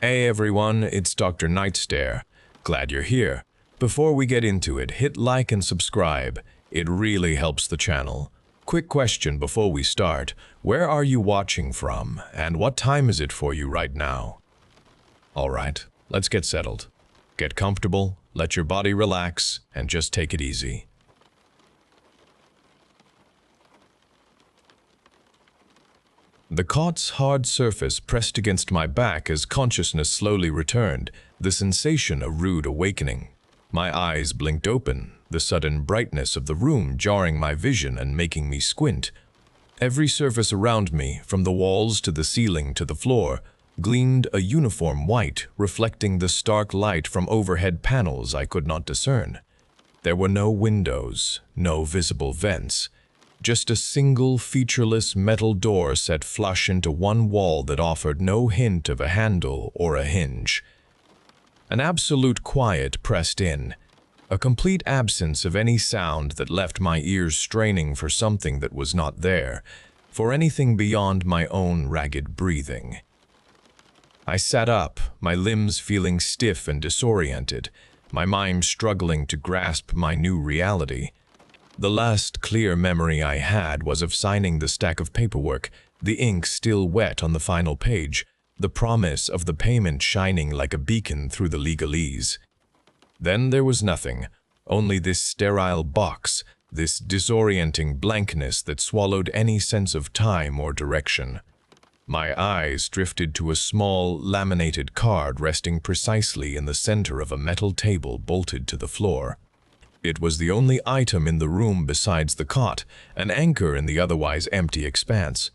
Hey everyone, it's Dr. NightStare. Glad you're here. Before we get into it, hit like and subscribe. It really helps the channel. Quick question before we start. Where are you watching from, and what time is it for you right now? Alright, let's get settled. Get comfortable, let your body relax, and just take it easy. The cot's hard surface pressed against my back as consciousness slowly returned, the sensation a rude awakening. My eyes blinked open, the sudden brightness of the room jarring my vision and making me squint. Every surface around me, from the walls to the ceiling to the floor, gleamed a uniform white, reflecting the stark light from overhead panels I could not discern. There were no windows, no visible vents. Just a single featureless metal door set flush into one wall that offered no hint of a handle or a hinge. An absolute quiet pressed in, a complete absence of any sound that left my ears straining for something that was not there, for anything beyond my own ragged breathing. I sat up, my limbs feeling stiff and disoriented, my mind struggling to grasp my new reality. The last clear memory I had was of signing the stack of paperwork, the ink still wet on the final page, the promise of the payment shining like a beacon through the legalese. Then there was nothing, only this sterile box, this disorienting blankness that swallowed any sense of time or direction. My eyes drifted to a small, laminated card resting precisely in the center of a metal table bolted to the floor. It was the only item in the room besides the cot, an anchor in the otherwise empty expanse.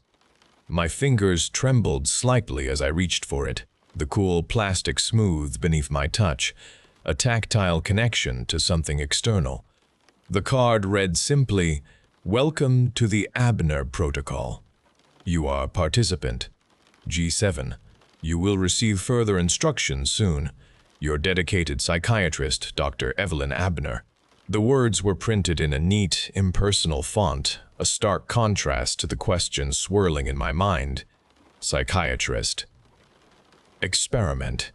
My fingers trembled slightly as I reached for it, the cool plastic smooth beneath my touch, a tactile connection to something external. The card read simply, "Welcome to the Abner Protocol. You are participant. G7. You will receive further instructions soon. Your dedicated psychiatrist, Dr. Evelyn Abner." The words were printed in a neat, impersonal font, a stark contrast to the questions swirling in my mind. Psychiatrist. Experiment.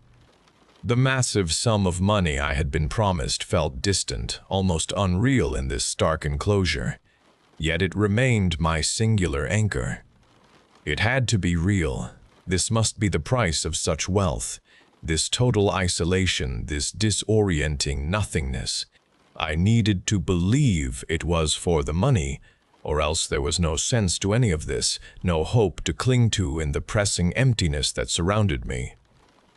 The massive sum of money I had been promised felt distant, almost unreal in this stark enclosure. Yet it remained my singular anchor. It had to be real. This must be the price of such wealth. This total isolation, this disorienting nothingness. I needed to believe it was for the money, or else there was no sense to any of this, no hope to cling to in the pressing emptiness that surrounded me.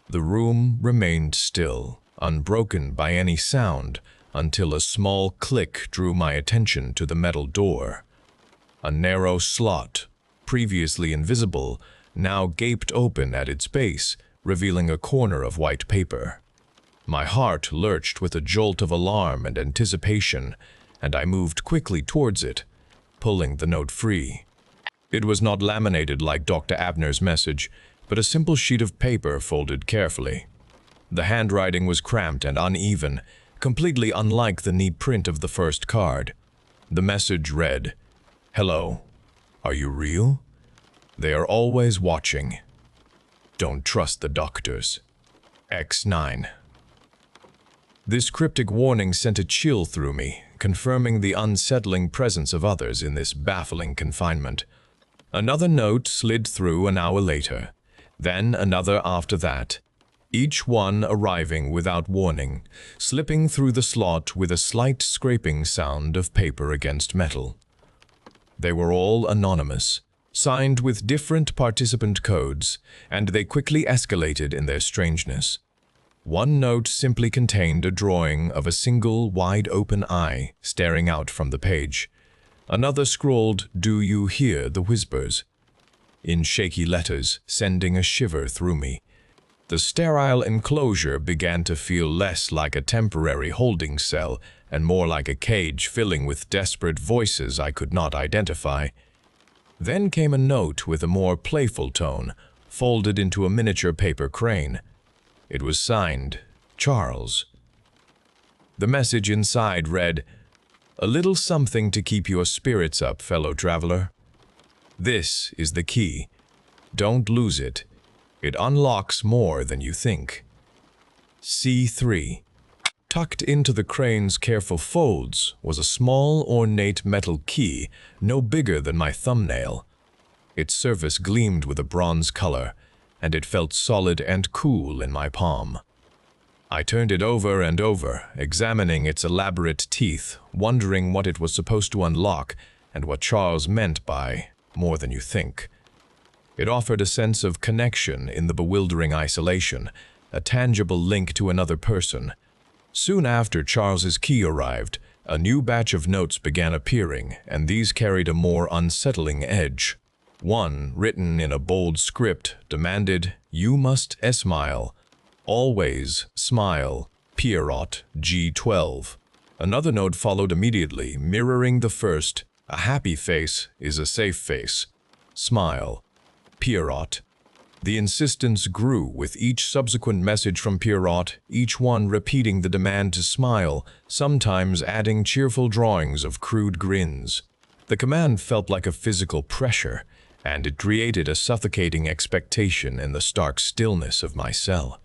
The room remained still, unbroken by any sound, until a small click drew my attention to the metal door. A narrow slot, previously invisible, now gaped open at its base, revealing a corner of white paper. My heart lurched with a jolt of alarm and anticipation, and I moved quickly towards it, pulling the note free. It was not laminated like Dr. Abner's message, but a simple sheet of paper folded carefully. The handwriting was cramped and uneven, completely unlike the neat print of the first card. The message read, "Hello. Are you real? They are always watching. Don't trust the doctors. X9." This cryptic warning sent a chill through me, confirming the unsettling presence of others in this baffling confinement. Another note slid through an hour later, then another after that, each one arriving without warning, slipping through the slot with a slight scraping sound of paper against metal. They were all anonymous, signed with different participant codes, and they quickly escalated in their strangeness. One note simply contained a drawing of a single wide-open eye staring out from the page. Another scrawled, "Do you hear the whispers?" in shaky letters, sending a shiver through me. The sterile enclosure began to feel less like a temporary holding cell and more like a cage filling with desperate voices I could not identify. Then came a note with a more playful tone, folded into a miniature paper crane. It was signed, Charles. The message inside read, "A little something to keep your spirits up, fellow traveler. This is the key. Don't lose it. It unlocks more than you think. C3. Tucked into the crane's careful folds was a small, ornate metal key, no bigger than my thumbnail. Its surface gleamed with a bronze color, and it felt solid and cool in my palm. I turned it over and over, examining its elaborate teeth, wondering what it was supposed to unlock and what Charles meant by more than you think. It offered a sense of connection in the bewildering isolation, a tangible link to another person. Soon after Charles's key arrived, a new batch of notes began appearing, and these carried a more unsettling edge. One, written in a bold script, demanded, "You must smile. Always smile. Pierrot, G12. Another note followed immediately, mirroring the first. A happy face is a safe face. Smile. Pierrot. The insistence grew with each subsequent message from Pierrot, each one repeating the demand to smile, sometimes adding cheerful drawings of crude grins. The command felt like a physical pressure, and it created a suffocating expectation in the stark stillness of my cell.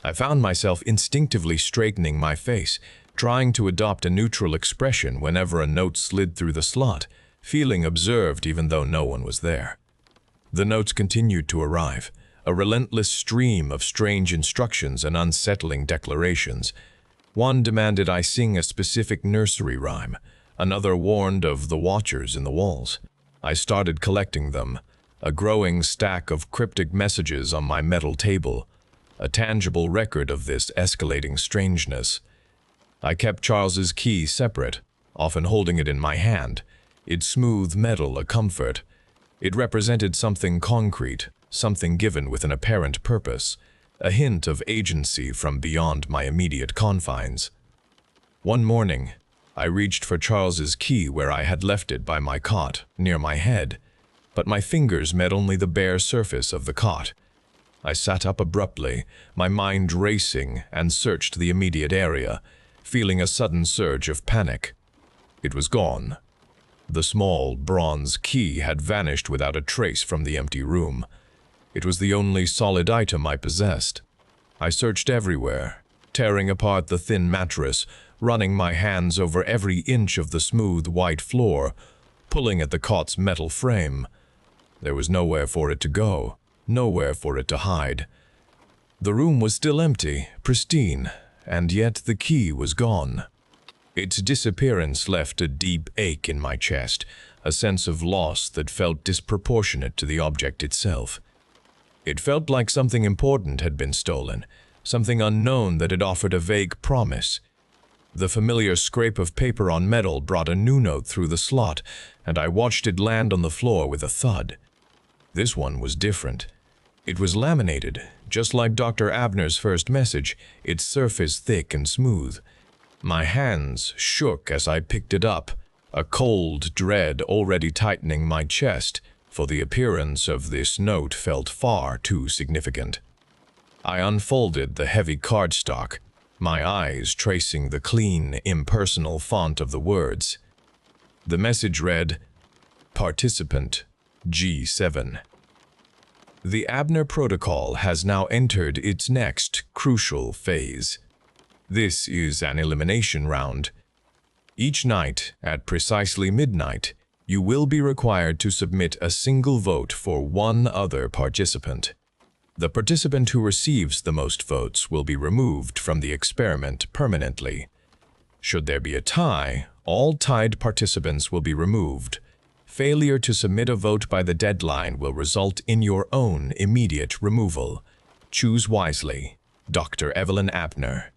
I found myself instinctively straightening my face, trying to adopt a neutral expression whenever a note slid through the slot, feeling observed even though no one was there. The notes continued to arrive, a relentless stream of strange instructions and unsettling declarations. One demanded I sing a specific nursery rhyme, another warned of the watchers in the walls. I started collecting them, a growing stack of cryptic messages on my metal table, a tangible record of this escalating strangeness. I kept Charles's key separate, often holding it in my hand, its smooth metal a comfort. It represented something concrete, something given with an apparent purpose, a hint of agency from beyond my immediate confines. One morning, I reached for Charles's key where I had left it by my cot, near my head, but my fingers met only the bare surface of the cot. I sat up abruptly, my mind racing, and searched the immediate area, feeling a sudden surge of panic. It was gone. The small, bronze key had vanished without a trace from the empty room. It was the only solid item I possessed. I searched everywhere, tearing apart the thin mattress, running my hands over every inch of the smooth white floor, pulling at the cot's metal frame. There was nowhere for it to go, nowhere for it to hide. The room was still empty, pristine, and yet the key was gone. Its disappearance left a deep ache in my chest, a sense of loss that felt disproportionate to the object itself. It felt like something important had been stolen, something unknown that had offered a vague promise. The familiar scrape of paper on metal brought a new note through the slot, and I watched it land on the floor with a thud. This one was different. It was laminated, just like Dr. Abner's first message, its surface thick and smooth. My hands shook as I picked it up, a cold dread already tightening my chest, for the appearance of this note felt far too significant. I unfolded the heavy cardstock, my eyes tracing the clean, impersonal font of the words. The message read, "Participant G7. The Abner Protocol has now entered its next crucial phase. This is an elimination round. Each night, at precisely midnight, you will be required to submit a single vote for one other participant. The participant who receives the most votes will be removed from the experiment permanently. Should there be a tie, all tied participants will be removed. Failure to submit a vote by the deadline will result in your own immediate removal. Choose wisely. Dr. Evelyn Abner."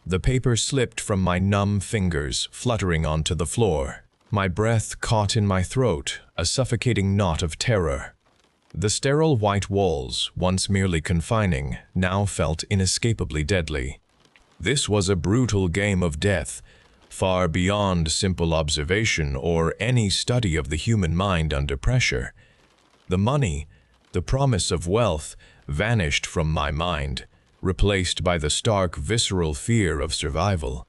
The paper slipped from my numb fingers, fluttering onto the floor. My breath caught in my throat, a suffocating knot of terror. The sterile white walls, once merely confining, now felt inescapably deadly. This was a brutal game of death, far beyond simple observation or any study of the human mind under pressure. The money, the promise of wealth, vanished from my mind, replaced by the stark, visceral fear of survival.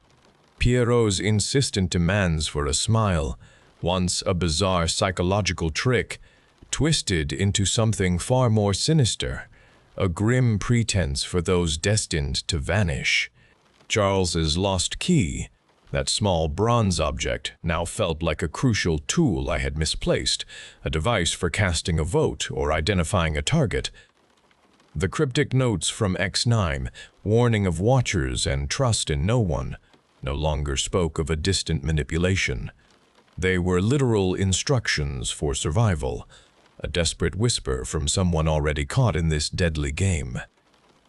Pierrot's insistent demands for a smile, once a bizarre psychological trick, twisted into something far more sinister, a grim pretense for those destined to vanish. Charles's lost key, that small bronze object, now felt like a crucial tool I had misplaced, a device for casting a vote or identifying a target. The cryptic notes from X9, warning of watchers and trust in no one, no longer spoke of a distant manipulation. They were literal instructions for survival, a desperate whisper from someone already caught in this deadly game.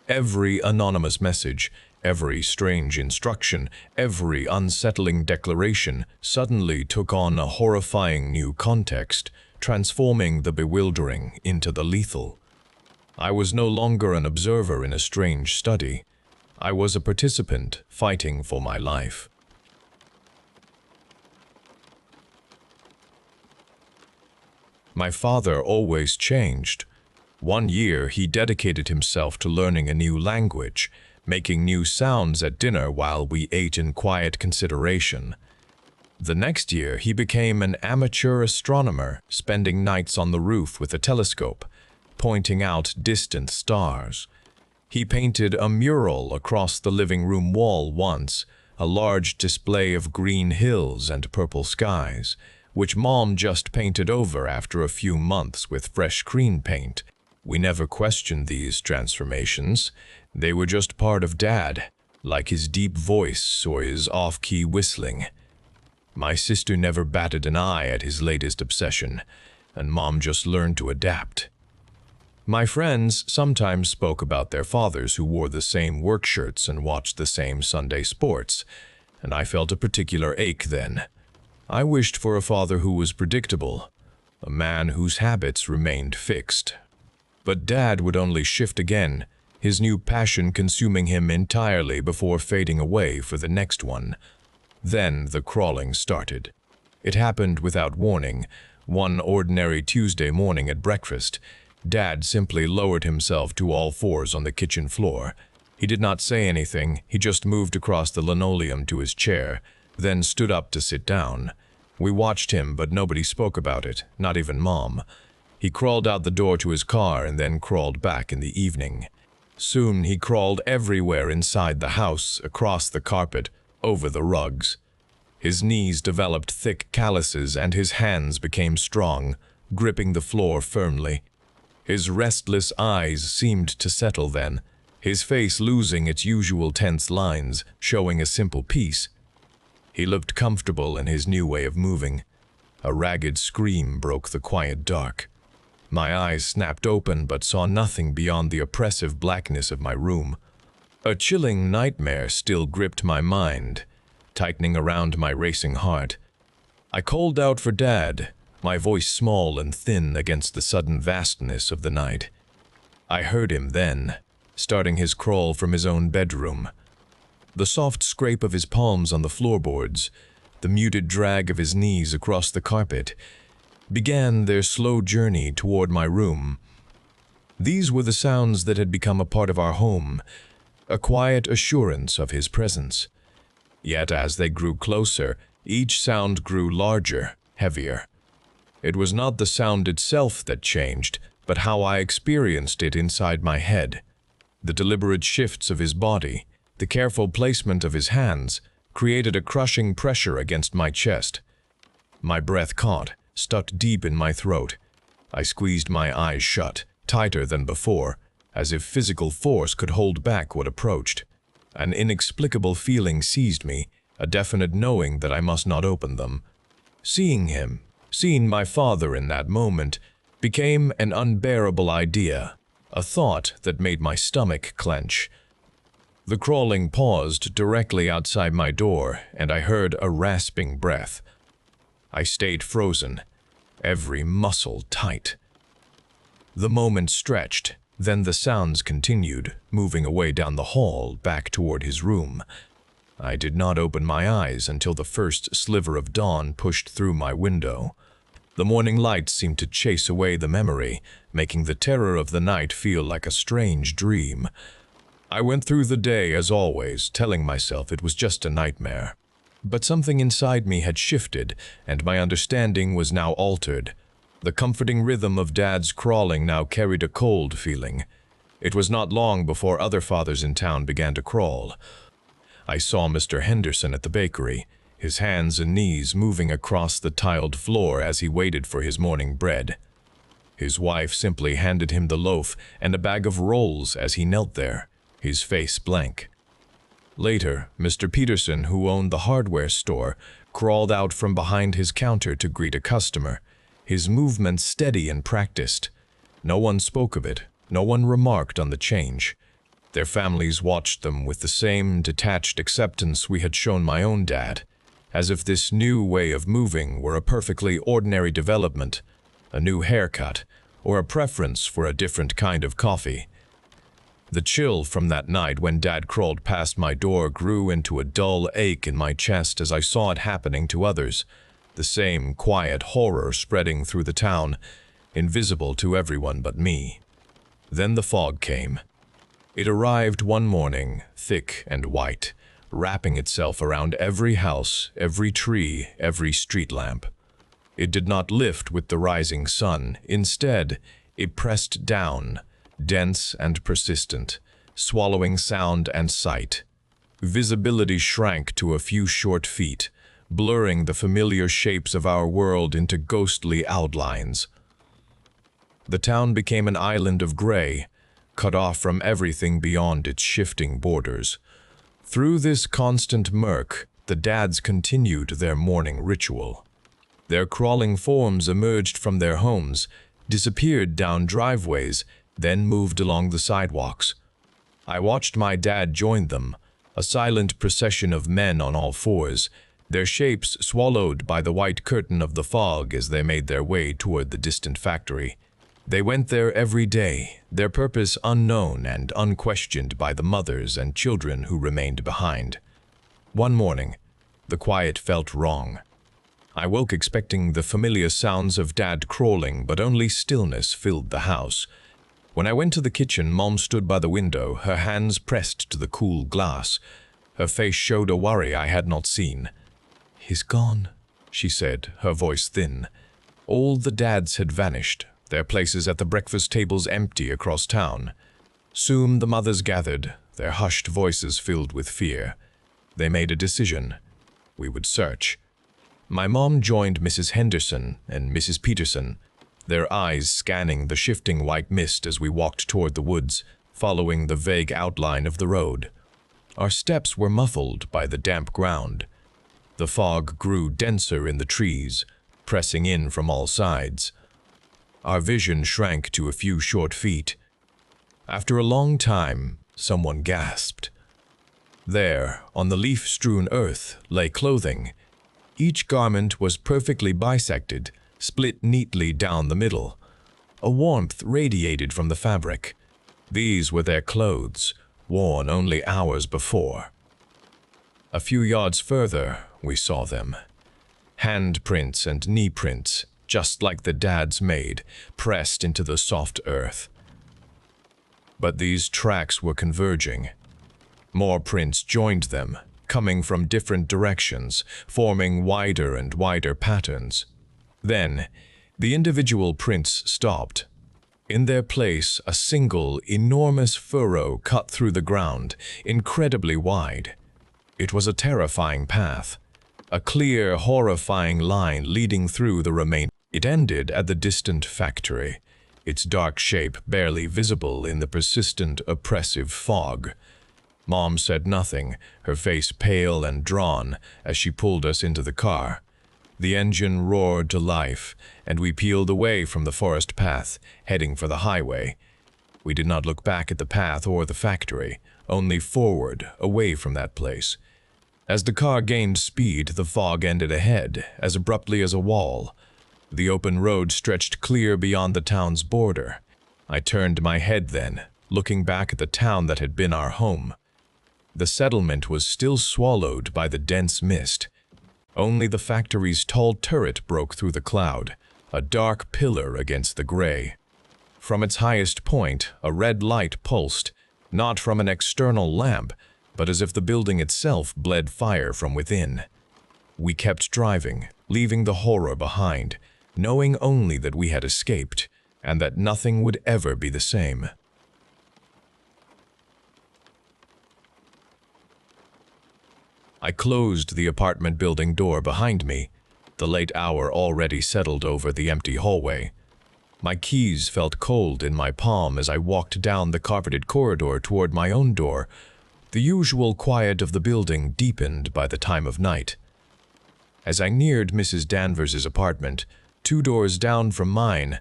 Every anonymous message, every strange instruction, every unsettling declaration suddenly took on a horrifying new context, transforming the bewildering into the lethal. I was no longer an observer in a strange study. I was a participant fighting for my life. My father always changed. One year, he dedicated himself to learning a new language, making new sounds at dinner while we ate in quiet consideration. The next year, he became an amateur astronomer, spending nights on the roof with a telescope, pointing out distant stars. He painted a mural across the living room wall once, a large display of green hills and purple skies, which Mom just painted over after a few months with fresh green paint. We never questioned these transformations. They were just part of Dad, like his deep voice or his off-key whistling. My sister never batted an eye at his latest obsession, and Mom just learned to adapt. My friends sometimes spoke about their fathers who wore the same work shirts and watched the same Sunday sports, and I felt a particular ache then. I wished for a father who was predictable, a man whose habits remained fixed. But Dad would only shift again, his new passion consuming him entirely before fading away for the next one. Then the crawling started. It happened without warning. One ordinary Tuesday morning at breakfast, Dad simply lowered himself to all fours on the kitchen floor. He did not say anything, he just moved across the linoleum to his chair, then stood up to sit down. We watched him, but nobody spoke about it, not even Mom. He crawled out the door to his car and then crawled back in the evening. Soon he crawled everywhere inside the house, across the carpet, over the rugs. His knees developed thick calluses and his hands became strong, gripping the floor firmly. His restless eyes seemed to settle then, his face losing its usual tense lines, showing a simple peace. He looked comfortable in his new way of moving. A ragged scream broke the quiet dark. My eyes snapped open but saw nothing beyond the oppressive blackness of my room. A chilling nightmare still gripped my mind, tightening around my racing heart. I called out for Dad, my voice small and thin against the sudden vastness of the night. I heard him then, starting his crawl from his own bedroom. The soft scrape of his palms on the floorboards, the muted drag of his knees across the carpet, began their slow journey toward my room. These were the sounds that had become a part of our home, a quiet assurance of his presence. Yet as they grew closer, each sound grew larger, heavier. It was not the sound itself that changed, but how I experienced it inside my head. The deliberate shifts of his body, the careful placement of his hands, created a crushing pressure against my chest. My breath caught, stuck deep in my throat. I squeezed my eyes shut, tighter than before, as if physical force could hold back what approached. An inexplicable feeling seized me, a definite knowing that I must not open them. Seeing my father in that moment, became an unbearable idea, a thought that made my stomach clench. The crawling paused directly outside my door, and I heard a rasping breath. I stayed frozen, every muscle tight. The moment stretched, then the sounds continued, moving away down the hall, back toward his room. I did not open my eyes until the first sliver of dawn pushed through my window. The morning light seemed to chase away the memory, making the terror of the night feel like a strange dream. I went through the day as always, telling myself it was just a nightmare. But something inside me had shifted, and my understanding was now altered. The comforting rhythm of Dad's crawling now carried a cold feeling. It was not long before other fathers in town began to crawl. I saw Mr. Henderson at the bakery, his hands and knees moving across the tiled floor as he waited for his morning bread. His wife simply handed him the loaf and a bag of rolls as he knelt there, his face blank. Later, Mr. Peterson, who owned the hardware store, crawled out from behind his counter to greet a customer, his movements steady and practiced. No one spoke of it, no one remarked on the change. Their families watched them with the same detached acceptance we had shown my own dad, as if this new way of moving were a perfectly ordinary development, a new haircut, or a preference for a different kind of coffee. The chill from that night when Dad crawled past my door grew into a dull ache in my chest as I saw it happening to others, the same quiet horror spreading through the town, invisible to everyone but me. Then the fog came. It arrived one morning, thick and white, wrapping itself around every house, every tree, every street lamp. It did not lift with the rising sun. Instead, it pressed down, dense and persistent, swallowing sound and sight. Visibility shrank to a few short feet, blurring the familiar shapes of our world into ghostly outlines. The town became an island of gray, cut off from everything beyond its shifting borders. Through this constant murk, the dads continued their morning ritual. Their crawling forms emerged from their homes, disappeared down driveways, then moved along the sidewalks. I watched my dad join them, a silent procession of men on all fours, their shapes swallowed by the white curtain of the fog as they made their way toward the distant factory. They went there every day, their purpose unknown and unquestioned by the mothers and children who remained behind. One morning, the quiet felt wrong. I woke expecting the familiar sounds of Dad crawling, but only stillness filled the house. When I went to the kitchen, Mom stood by the window, her hands pressed to the cool glass. Her face showed a worry I had not seen. "He's gone," she said, her voice thin. All the dads had vanished, their places at the breakfast tables empty across town. Soon the mothers gathered, their hushed voices filled with fear. They made a decision. We would search. My mom joined Mrs. Henderson and Mrs. Peterson, their eyes scanning the shifting white mist as we walked toward the woods, following the vague outline of the road. Our steps were muffled by the damp ground. The fog grew denser in the trees, pressing in from all sides. Our vision shrank to a few short feet. After a long time, someone gasped. There, on the leaf-strewn earth, lay clothing. Each garment was perfectly bisected, split neatly down the middle. A warmth radiated from the fabric. These were their clothes, worn only hours before. A few yards further, we saw them. Handprints and knee prints, just like the dads made, pressed into the soft earth. But these tracks were converging. More prints joined them, coming from different directions, forming wider and wider patterns. Then, the individual prints stopped. In their place, a single, enormous furrow cut through the ground, incredibly wide. It was a terrifying path, a clear, horrifying line leading through the remainder. It ended at the distant factory, its dark shape barely visible in the persistent, oppressive fog. Mom said nothing, her face pale and drawn, as she pulled us into the car. The engine roared to life, and we peeled away from the forest path, heading for the highway. We did not look back at the path or the factory, only forward, away from that place. As the car gained speed, the fog ended ahead, as abruptly as a wall. The open road stretched clear beyond the town's border. I turned my head then, looking back at the town that had been our home. The settlement was still swallowed by the dense mist. Only the factory's tall turret broke through the cloud, a dark pillar against the gray. From its highest point, a red light pulsed, not from an external lamp, but as if the building itself bled fire from within. We kept driving, leaving the horror behind, knowing only that we had escaped, and that nothing would ever be the same. I closed the apartment building door behind me. The late hour already settled over the empty hallway. My keys felt cold in my palm as I walked down the carpeted corridor toward my own door. The usual quiet of the building deepened by the time of night. As I neared Mrs. Danvers's apartment, 2 doors down from mine,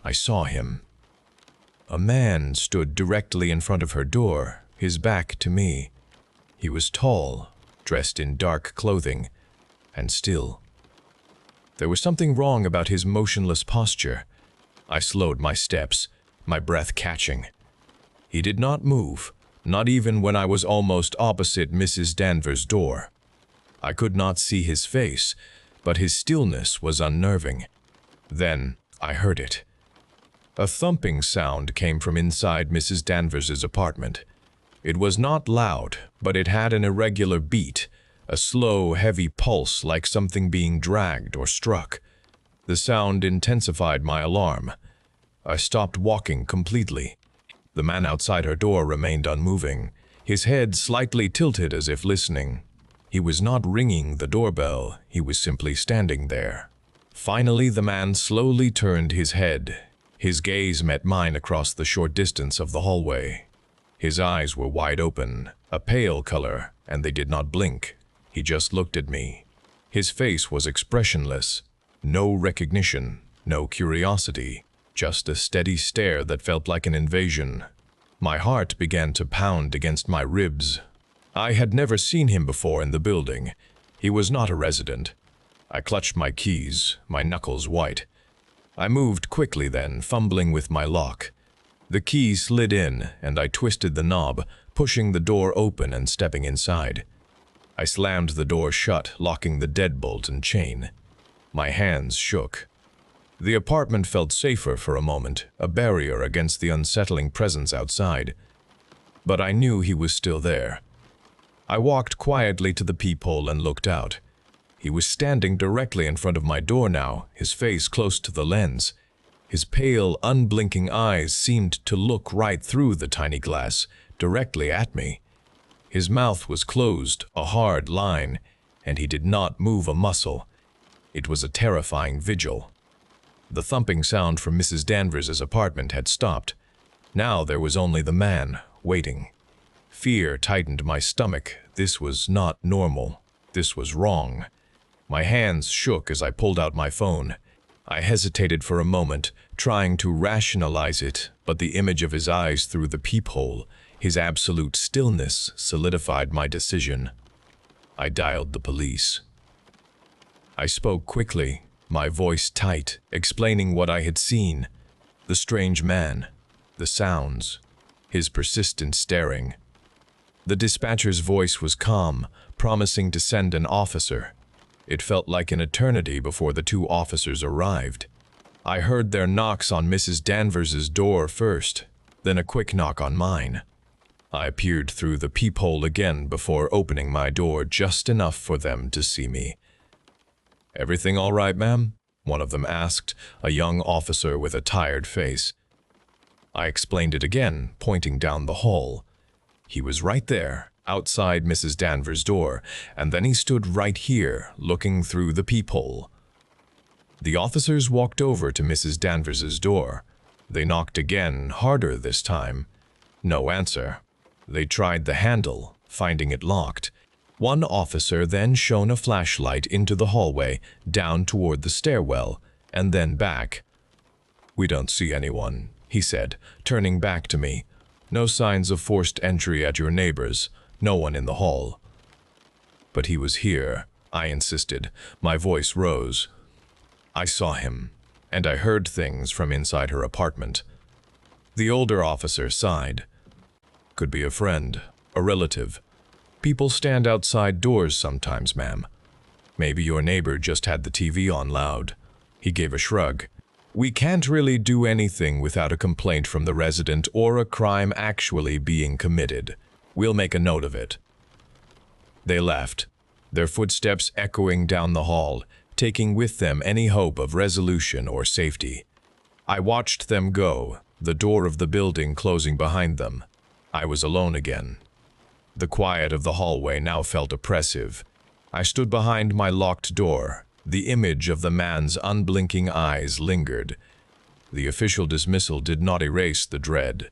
I saw him. A man stood directly in front of her door, his back to me. He was tall, dressed in dark clothing, and still. There was something wrong about his motionless posture. I slowed my steps, my breath catching. He did not move, not even when I was almost opposite Mrs. Danvers' door. I could not see his face, but his stillness was unnerving. Then I heard it. A thumping sound came from inside Mrs. Danvers's apartment. It was not loud, but it had an irregular beat, a slow, heavy pulse like something being dragged or struck. The sound intensified my alarm. I stopped walking completely. The man outside her door remained unmoving, his head slightly tilted as if listening. He was not ringing the doorbell, he was simply standing there. Finally, the man slowly turned his head. His gaze met mine across the short distance of the hallway. His eyes were wide open, a pale color, and they did not blink. He just looked at me. His face was expressionless. No recognition, no curiosity, just a steady stare that felt like an invasion. My heart began to pound against my ribs. I had never seen him before in the building. He was not a resident. I clutched my keys, my knuckles white. I moved quickly then, fumbling with my lock. The key slid in, and I twisted the knob, pushing the door open and stepping inside. I slammed the door shut, locking the deadbolt and chain. My hands shook. The apartment felt safer for a moment, a barrier against the unsettling presence outside. But I knew he was still there. I walked quietly to the peephole and looked out. He was standing directly in front of my door now, his face close to the lens. His pale, unblinking eyes seemed to look right through the tiny glass, directly at me. His mouth was closed, a hard line, and he did not move a muscle. It was a terrifying vigil. The thumping sound from Mrs. Danvers's apartment had stopped. Now there was only the man, waiting. Fear tightened my stomach. This was not normal. This was wrong. My hands shook as I pulled out my phone. I hesitated for a moment, trying to rationalize it, but the image of his eyes through the peephole, his absolute stillness, solidified my decision. I dialed the police. I spoke quickly, my voice tight, explaining what I had seen. The strange man, the sounds, his persistent staring. The dispatcher's voice was calm, promising to send an officer. It felt like an eternity before the 2 officers arrived. I heard their knocks on Mrs. Danvers's door first, then a quick knock on mine. I peered through the peephole again before opening my door just enough for them to see me. "Everything all right, ma'am?" one of them asked, a young officer with a tired face. I explained it again, pointing down the hall. He was right there, outside Mrs. Danvers' door, and then he stood right here, looking through the peephole. The officers walked over to Mrs. Danvers's door. They knocked again, harder this time. No answer. They tried the handle, finding it locked. One officer then shone a flashlight into the hallway, down toward the stairwell, and then back. "We don't see anyone," he said, turning back to me. "No signs of forced entry at your neighbor's. No one in the hall." "But he was here," I insisted. My voice rose. "I saw him, and I heard things from inside her apartment." The older officer sighed. "Could be a friend, a relative. People stand outside doors sometimes, ma'am. Maybe your neighbor just had the TV on loud." He gave a shrug. "We can't really do anything without a complaint from the resident or a crime actually being committed. We'll make a note of it." They left, their footsteps echoing down the hall, taking with them any hope of resolution or safety. I watched them go, the door of the building closing behind them. I was alone again. The quiet of the hallway now felt oppressive. I stood behind my locked door. The image of the man's unblinking eyes lingered. The official dismissal did not erase the dread.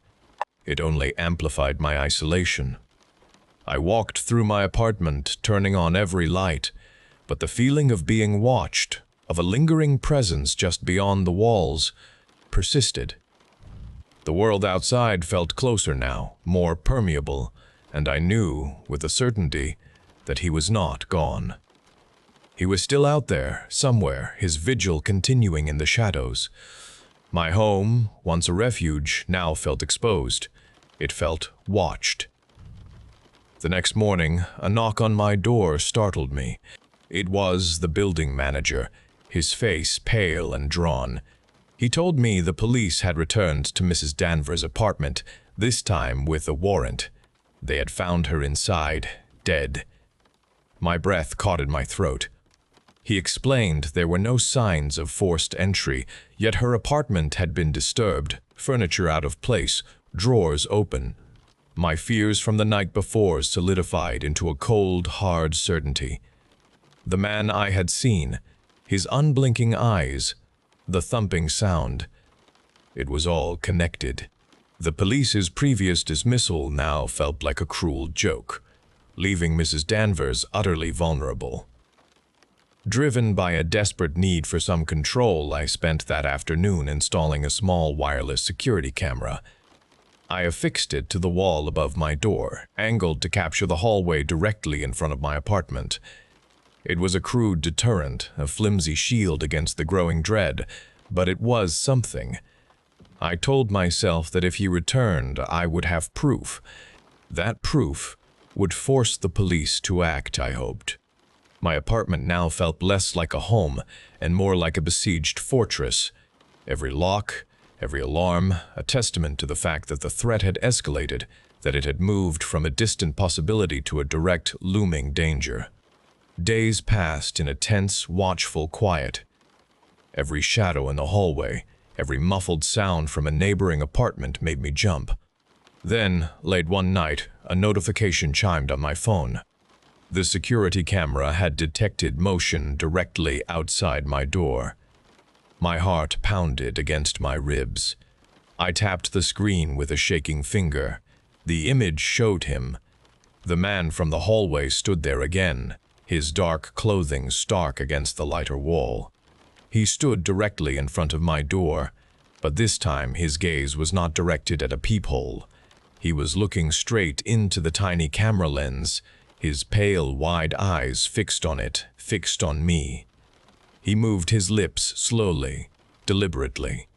It only amplified my isolation. I walked through my apartment, turning on every light, but the feeling of being watched, of a lingering presence just beyond the walls, persisted. The world outside felt closer now, more permeable, and I knew, with a certainty, that he was not gone. He was still out there, somewhere, his vigil continuing in the shadows. My home, once a refuge, now felt exposed. It felt watched. The next morning, a knock on my door startled me. It was the building manager, his face pale and drawn. He told me the police had returned to Mrs. Danvers' apartment, this time with a warrant. They had found her inside, dead. My breath caught in my throat. He explained there were no signs of forced entry, yet her apartment had been disturbed, furniture out of place, drawers open. My fears from the night before solidified into a cold, hard certainty. The man I had seen, his unblinking eyes, the thumping sound. It was all connected. The police's previous dismissal now felt like a cruel joke, leaving Mrs. Danvers utterly vulnerable. Driven by a desperate need for some control, I spent that afternoon installing a small wireless security camera. I affixed it to the wall above my door, angled to capture the hallway directly in front of my apartment. It was a crude deterrent, a flimsy shield against the growing dread, but it was something. I told myself that if he returned, I would have proof. That proof would force the police to act, I hoped. My apartment now felt less like a home and more like a besieged fortress. Every lock, every alarm, a testament to the fact that the threat had escalated, that it had moved from a distant possibility to a direct, looming danger. Days passed in a tense, watchful quiet. Every shadow in the hallway, every muffled sound from a neighboring apartment made me jump. Then, late one night, a notification chimed on my phone. The security camera had detected motion directly outside my door. My heart pounded against my ribs. I tapped the screen with a shaking finger. The image showed him. The man from the hallway stood there again, his dark clothing stark against the lighter wall. He stood directly in front of my door, but this time his gaze was not directed at a peephole. He was looking straight into the tiny camera lens, his pale, wide eyes fixed on it, fixed on me. He moved his lips slowly, deliberately.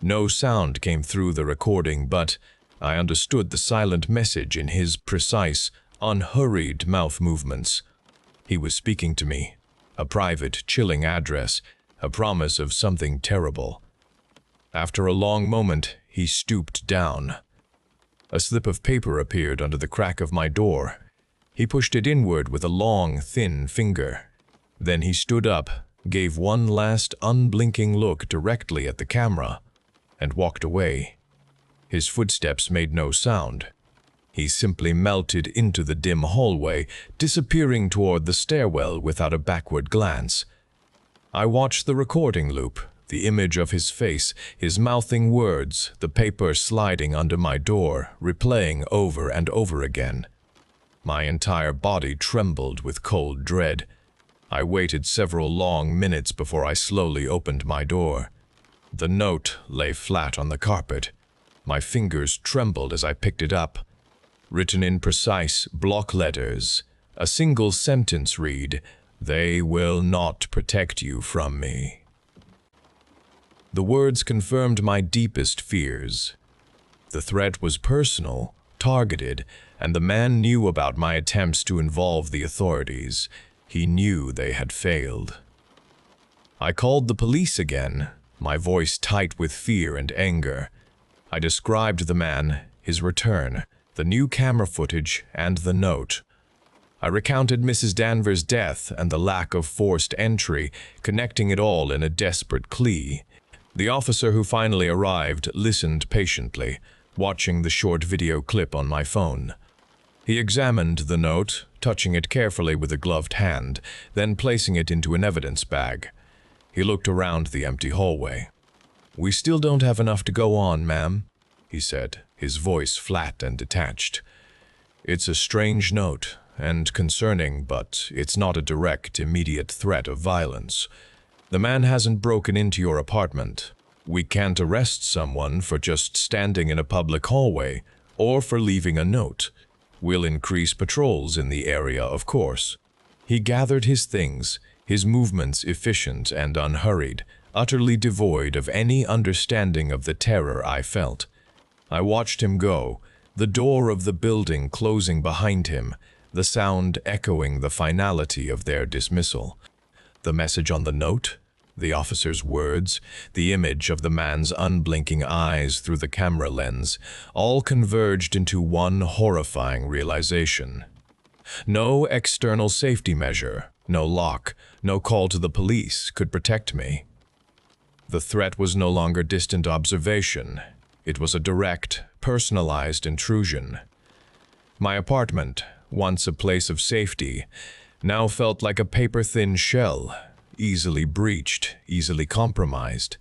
No sound came through the recording, but I understood the silent message in his precise, unhurried mouth movements. He was speaking to me, a private, chilling address, a promise of something terrible. After a long moment, he stooped down. A slip of paper appeared under the crack of my door. He pushed it inward with a long, thin finger. Then he stood up, gave one last unblinking look directly at the camera, and walked away. His footsteps made no sound. He simply melted into the dim hallway, disappearing toward the stairwell without a backward glance. I watched the recording loop, the image of his face, his mouthing words, the paper sliding under my door, replaying over and over again. My entire body trembled with cold dread. I waited several long minutes before I slowly opened my door. The note lay flat on the carpet. My fingers trembled as I picked it up. Written in precise block letters, a single sentence read, "They will not protect you from me." The words confirmed my deepest fears. The threat was personal, targeted, and the man knew about my attempts to involve the authorities. He knew they had failed. I called the police again, my voice tight with fear and anger. I described the man, his return, the new camera footage, and the note. I recounted Mrs. Danvers' death and the lack of forced entry, connecting it all in a desperate plea. The officer who finally arrived listened patiently, watching the short video clip on my phone. He examined the note, touching it carefully with a gloved hand, then placing it into an evidence bag. He looked around the empty hallway. "We still don't have enough to go on, ma'am," he said, his voice flat and detached. "It's a strange note, and concerning, but it's not a direct, immediate threat of violence. The man hasn't broken into your apartment. We can't arrest someone for just standing in a public hallway or for leaving a note. We'll increase patrols in the area, of course." He gathered his things, his movements efficient and unhurried, utterly devoid of any understanding of the terror I felt. I watched him go, the door of the building closing behind him, the sound echoing the finality of their dismissal. The message on the note, the officer's words, the image of the man's unblinking eyes through the camera lens, all converged into one horrifying realization. No external safety measure, no lock, no call to the police could protect me. The threat was no longer distant observation. It was a direct, personalized intrusion. My apartment, once a place of safety, now felt like a paper-thin shell, easily breached, easily compromised.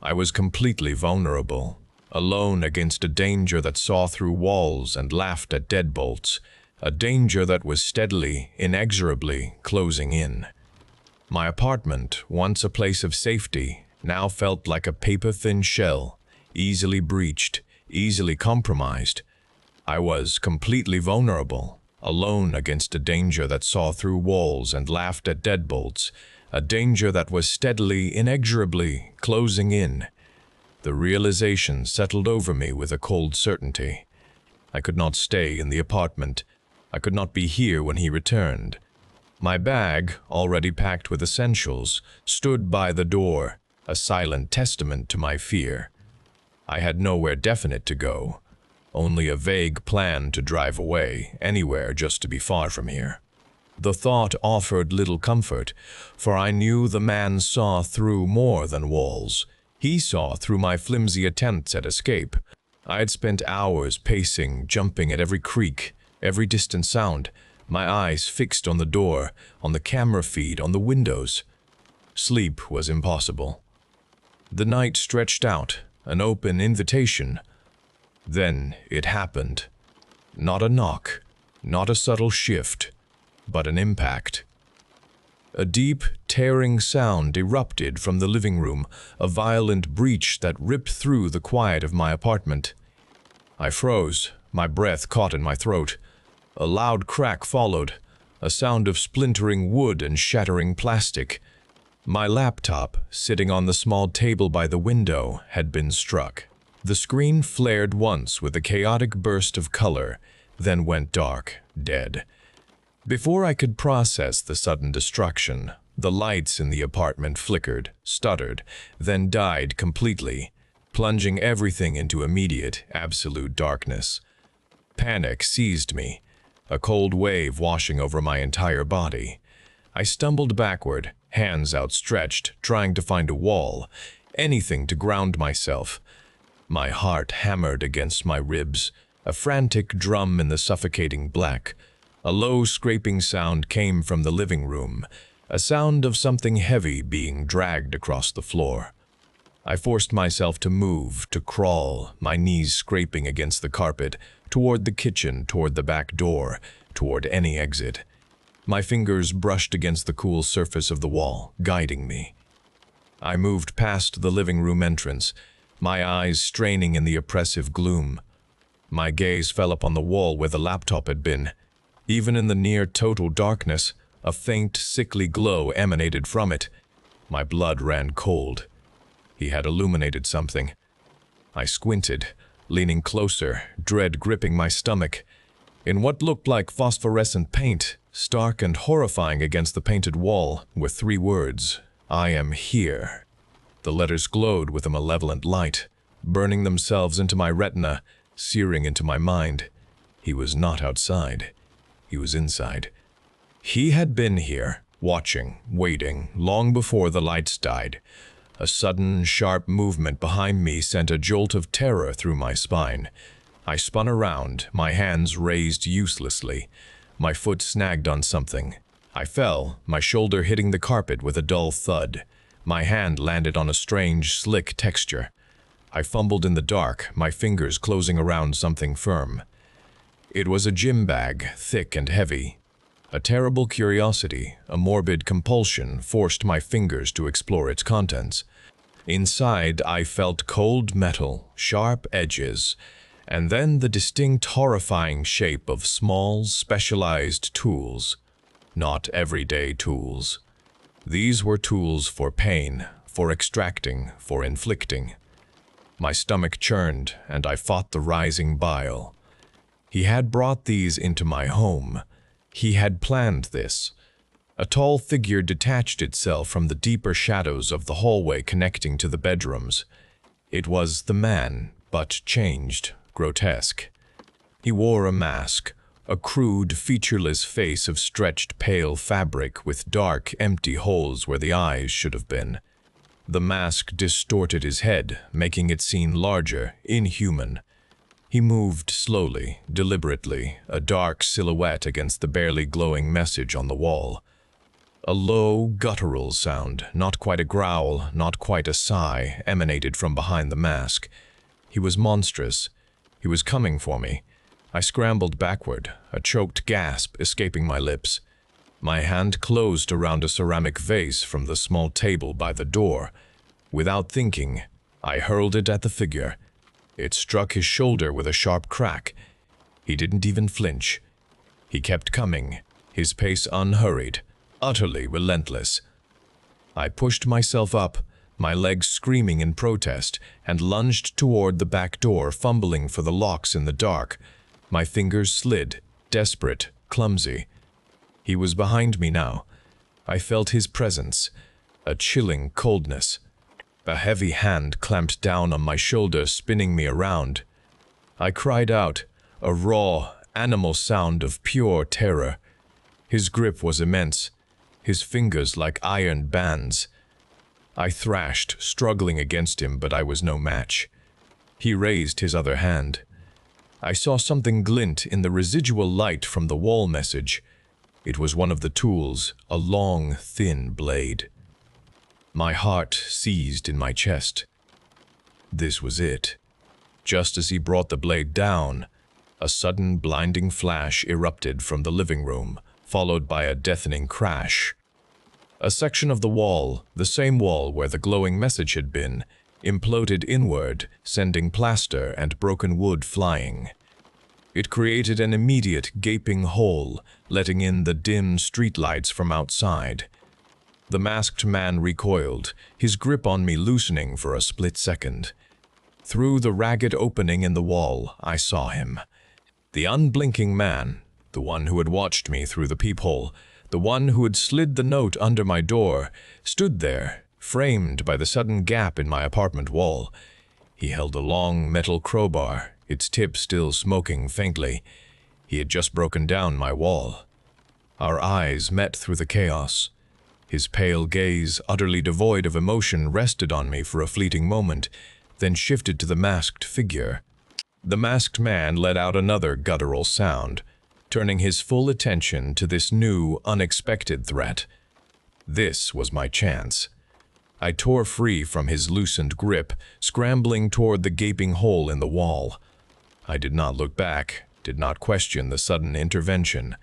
I was completely vulnerable, alone against a danger that saw through walls and laughed at deadbolts, a danger that was steadily, inexorably closing in. My apartment, once a place of safety, now felt like a paper-thin shell, easily breached, easily compromised. I was completely vulnerable, alone against a danger that saw through walls and laughed at deadbolts, a danger that was steadily, inexorably closing in. The realization settled over me with a cold certainty. I could not stay in the apartment. I could not be here when he returned. My bag, already packed with essentials, stood by the door, a silent testament to my fear. I had nowhere definite to go, only a vague plan to drive away, anywhere just to be far from here. The thought offered little comfort, for I knew the man saw through more than walls. He saw through my flimsy attempts at escape. I had spent hours pacing, jumping at every creak, every distant sound, my eyes fixed on the door, on the camera feed, on the windows. Sleep was impossible. The night stretched out, an open invitation. Then it happened. Not a knock, not a subtle shift, but an impact. A deep, tearing sound erupted from the living room, a violent breach that ripped through the quiet of my apartment. I froze, my breath caught in my throat. A loud crack followed, a sound of splintering wood and shattering plastic. My laptop, sitting on the small table by the window, had been struck. The screen flared once with a chaotic burst of color, then went dark, dead. Before I could process the sudden destruction, the lights in the apartment flickered, stuttered, then died completely, plunging everything into immediate, absolute darkness. Panic seized me, a cold wave washing over my entire body. I stumbled backward, hands outstretched, trying to find a wall, anything to ground myself. My heart hammered against my ribs, a frantic drum in the suffocating black. A low scraping sound came from the living room, a sound of something heavy being dragged across the floor. I forced myself to move, to crawl, my knees scraping against the carpet, toward the kitchen, toward the back door, toward any exit. My fingers brushed against the cool surface of the wall, guiding me. I moved past the living room entrance, my eyes straining in the oppressive gloom. My gaze fell upon the wall where the laptop had been. Even in the near-total darkness, a faint, sickly glow emanated from it. My blood ran cold. He had illuminated something. I squinted, leaning closer, dread gripping my stomach. In what looked like phosphorescent paint, stark and horrifying against the painted wall, were 3 words: "I am here." The letters glowed with a malevolent light, burning themselves into my retina, searing into my mind. He was not outside. He was inside. He had been here, watching, waiting, long before the lights died. A sudden, sharp movement behind me sent a jolt of terror through my spine. I spun around, my hands raised uselessly. My foot snagged on something. I fell, my shoulder hitting the carpet with a dull thud. My hand landed on a strange, slick texture. I fumbled in the dark, my fingers closing around something firm. It was a gym bag, thick and heavy. A terrible curiosity, a morbid compulsion forced my fingers to explore its contents. Inside, I felt cold metal, sharp edges, and then the distinct, horrifying shape of small, specialized tools. Not everyday tools. These were tools for pain, for extracting, for inflicting. My stomach churned, and I fought the rising bile. He had brought these into my home. He had planned this. A tall figure detached itself from the deeper shadows of the hallway connecting to the bedrooms. It was the man, but changed, grotesque. He wore a mask, a crude, featureless face of stretched pale fabric with dark, empty holes where the eyes should have been. The mask distorted his head, making it seem larger, inhuman. He moved slowly, deliberately, a dark silhouette against the barely glowing message on the wall. A low, guttural sound, not quite a growl, not quite a sigh, emanated from behind the mask. He was monstrous. He was coming for me. I scrambled backward, a choked gasp escaping my lips. My hand closed around a ceramic vase from the small table by the door. Without thinking, I hurled it at the figure. It struck his shoulder with a sharp crack. He didn't even flinch. He kept coming, his pace unhurried, utterly relentless. I pushed myself up, my legs screaming in protest, and lunged toward the back door, fumbling for the locks in the dark. My fingers slid, desperate, clumsy. He was behind me now. I felt his presence, a chilling coldness. A heavy hand clamped down on my shoulder, spinning me around. I cried out, a raw, animal sound of pure terror. His grip was immense, his fingers like iron bands. I thrashed, struggling against him, but I was no match. He raised his other hand. I saw something glint in the residual light from the wall message. It was one of the tools, a long, thin blade. My heart seized in my chest. This was it. Just as he brought the blade down, a sudden blinding flash erupted from the living room, followed by a deafening crash. A section of the wall, the same wall where the glowing message had been, imploded inward, sending plaster and broken wood flying. It created an immediate gaping hole, letting in the dim streetlights from outside. The masked man recoiled, his grip on me loosening for a split second. Through the ragged opening in the wall, I saw him. The unblinking man, the one who had watched me through the peephole, the one who had slid the note under my door, stood there, framed by the sudden gap in my apartment wall. He held a long metal crowbar, its tip still smoking faintly. He had just broken down my wall. Our eyes met through the chaos. His pale gaze, utterly devoid of emotion, rested on me for a fleeting moment, then shifted to the masked figure. The masked man let out another guttural sound, turning his full attention to this new, unexpected threat. This was my chance. I tore free from his loosened grip, scrambling toward the gaping hole in the wall. I did not look back, did not question the sudden intervention,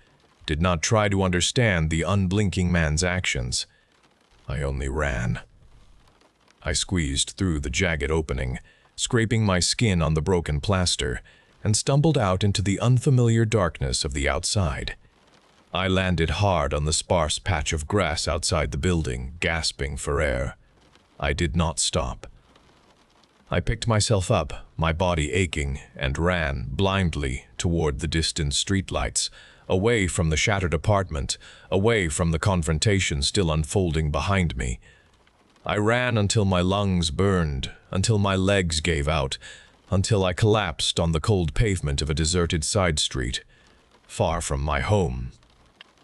did not try to understand the unblinking man's actions. I only ran. I squeezed through the jagged opening, scraping my skin on the broken plaster, and stumbled out into the unfamiliar darkness of the outside. I landed hard on the sparse patch of grass outside the building, gasping for air. I did not stop. I picked myself up, my body aching, and ran, blindly, toward the distant streetlights, away from the shattered apartment, away from the confrontation still unfolding behind me. I ran until my lungs burned, until my legs gave out, until I collapsed on the cold pavement of a deserted side street, far from my home.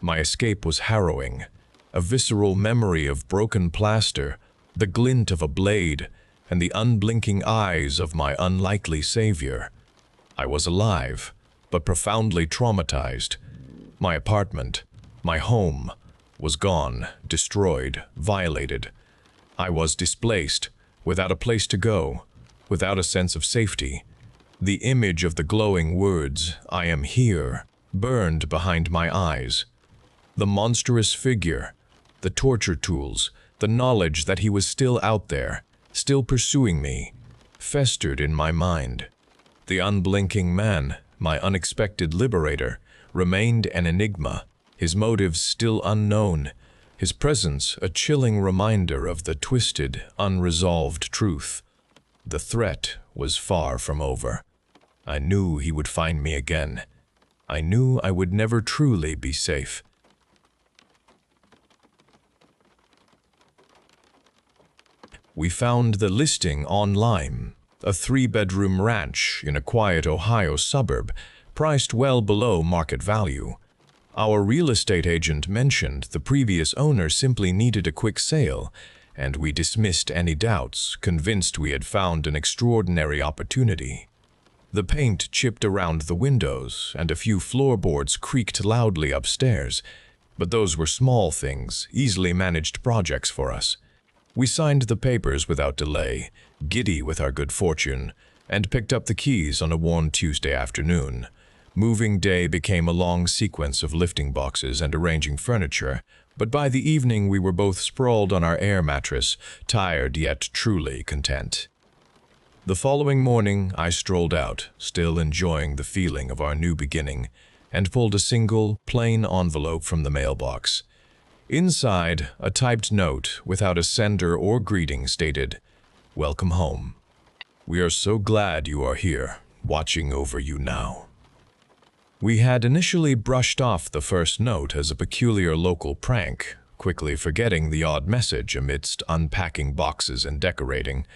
My escape was harrowing, a visceral memory of broken plaster, the glint of a blade, and the unblinking eyes of my unlikely savior. I was alive, but profoundly traumatized. My apartment, my home, was gone, destroyed, violated. I was displaced, without a place to go, without a sense of safety. The image of the glowing words, "I am here," burned behind my eyes. The monstrous figure, the torture tools, the knowledge that he was still out there, still pursuing me, festered in my mind. The unblinking man, my unexpected liberator, remained an enigma, his motives still unknown, his presence a chilling reminder of the twisted, unresolved truth. The threat was far from over. I knew he would find me again. I knew I would never truly be safe. We found the listing online, a 3-bedroom ranch in a quiet Ohio suburb, priced well below market value. Our real estate agent mentioned the previous owner simply needed a quick sale, and we dismissed any doubts, convinced we had found an extraordinary opportunity. The paint chipped around the windows, and a few floorboards creaked loudly upstairs, but those were small things, easily managed projects for us. We signed the papers without delay, giddy with our good fortune, and picked up the keys on a warm Tuesday afternoon. Moving day became a long sequence of lifting boxes and arranging furniture, but by the evening we were both sprawled on our air mattress, tired yet truly content. The following morning I strolled out, still enjoying the feeling of our new beginning, and pulled a single, plain envelope from the mailbox. Inside, a typed note without a sender or greeting stated, "Welcome home. We are so glad you are here, watching over you now." We had initially brushed off the first note as a peculiar local prank, quickly forgetting the odd message amidst unpacking boxes and decorating.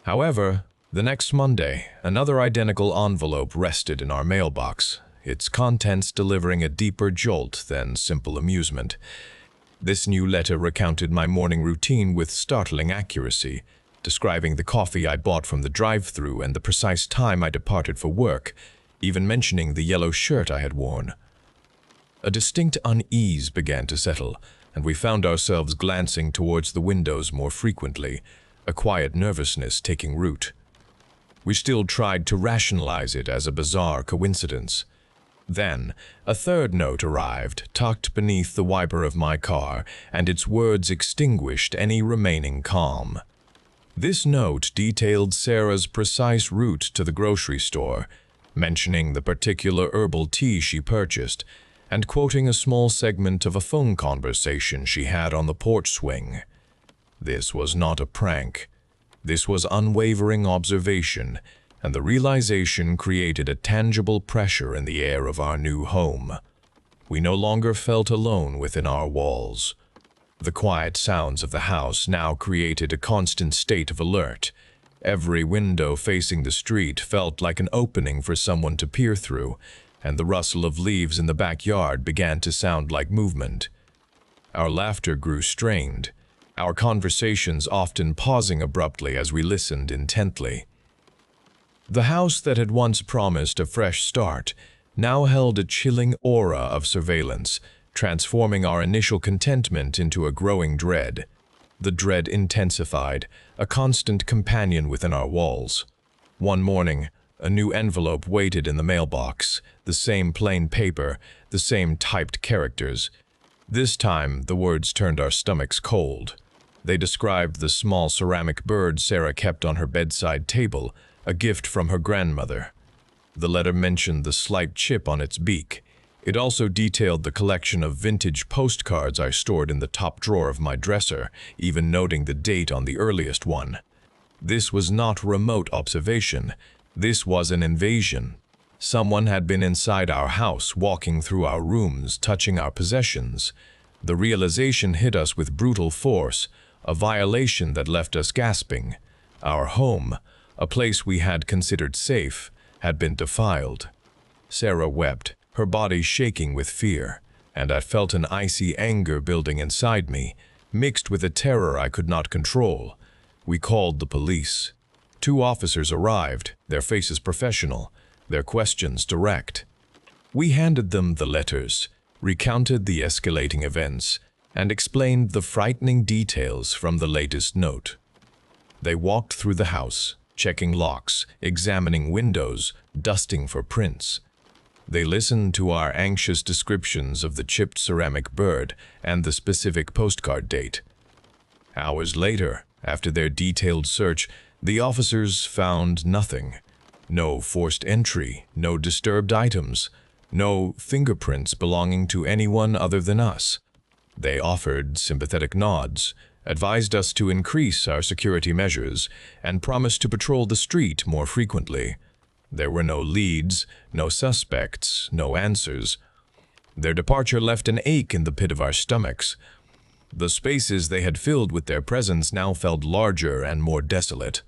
However, the next Monday, another identical envelope rested in our mailbox, its contents delivering a deeper jolt than simple amusement. This new letter recounted my morning routine with startling accuracy, describing the coffee I bought from the drive-thru and the precise time I departed for work, even mentioning the yellow shirt I had worn. A distinct unease began to settle, and we found ourselves glancing towards the windows more frequently, a quiet nervousness taking root. We still tried to rationalize it as a bizarre coincidence. Then, a third note arrived, tucked beneath the wiper of my car, and its words extinguished any remaining calm. This note detailed Sarah's precise route to the grocery store, mentioning the particular herbal tea she purchased, and quoting a small segment of a phone conversation she had on the porch swing. This was not a prank. This was unwavering observation, and the realization created a tangible pressure in the air of our new home. We no longer felt alone within our walls. The quiet sounds of the house now created a constant state of alert. Every window facing the street felt like an opening for someone to peer through, and the rustle of leaves in the backyard began to sound like movement. Our laughter grew strained, our conversations often pausing abruptly as we listened intently. The house that had once promised a fresh start now held a chilling aura of surveillance, transforming our initial contentment into a growing dread. The dread intensified, a constant companion within our walls. One morning, a new envelope waited in the mailbox, the same plain paper, the same typed characters. This time, the words turned our stomachs cold. They described the small ceramic bird Sarah kept on her bedside table, a gift from her grandmother. The letter mentioned the slight chip on its beak. It also detailed the collection of vintage postcards I stored in the top drawer of my dresser, even noting the date on the earliest one. This was not remote observation. This was an invasion. Someone had been inside our house, walking through our rooms, touching our possessions. The realization hit us with brutal force, a violation that left us gasping. Our home, a place we had considered safe, had been defiled. Sarah wept, her body shaking with fear, and I felt an icy anger building inside me, mixed with a terror I could not control. We called the police. 2 officers arrived, their faces professional. their questions direct. We handed them the letters, recounted the escalating events, and explained the frightening details from the latest note. They walked through the house, checking locks, examining windows, dusting for prints. They listened to our anxious descriptions of the chipped ceramic bird and the specific postcard date. Hours later, after their detailed search, the officers found nothing. No forced entry, no disturbed items, no fingerprints belonging to anyone other than us. They offered sympathetic nods, advised us to increase our security measures, and promised to patrol the street more frequently. There were no leads, no suspects, no answers. Their departure left an ache in the pit of our stomachs. The spaces they had filled with their presence now felt larger and more desolate.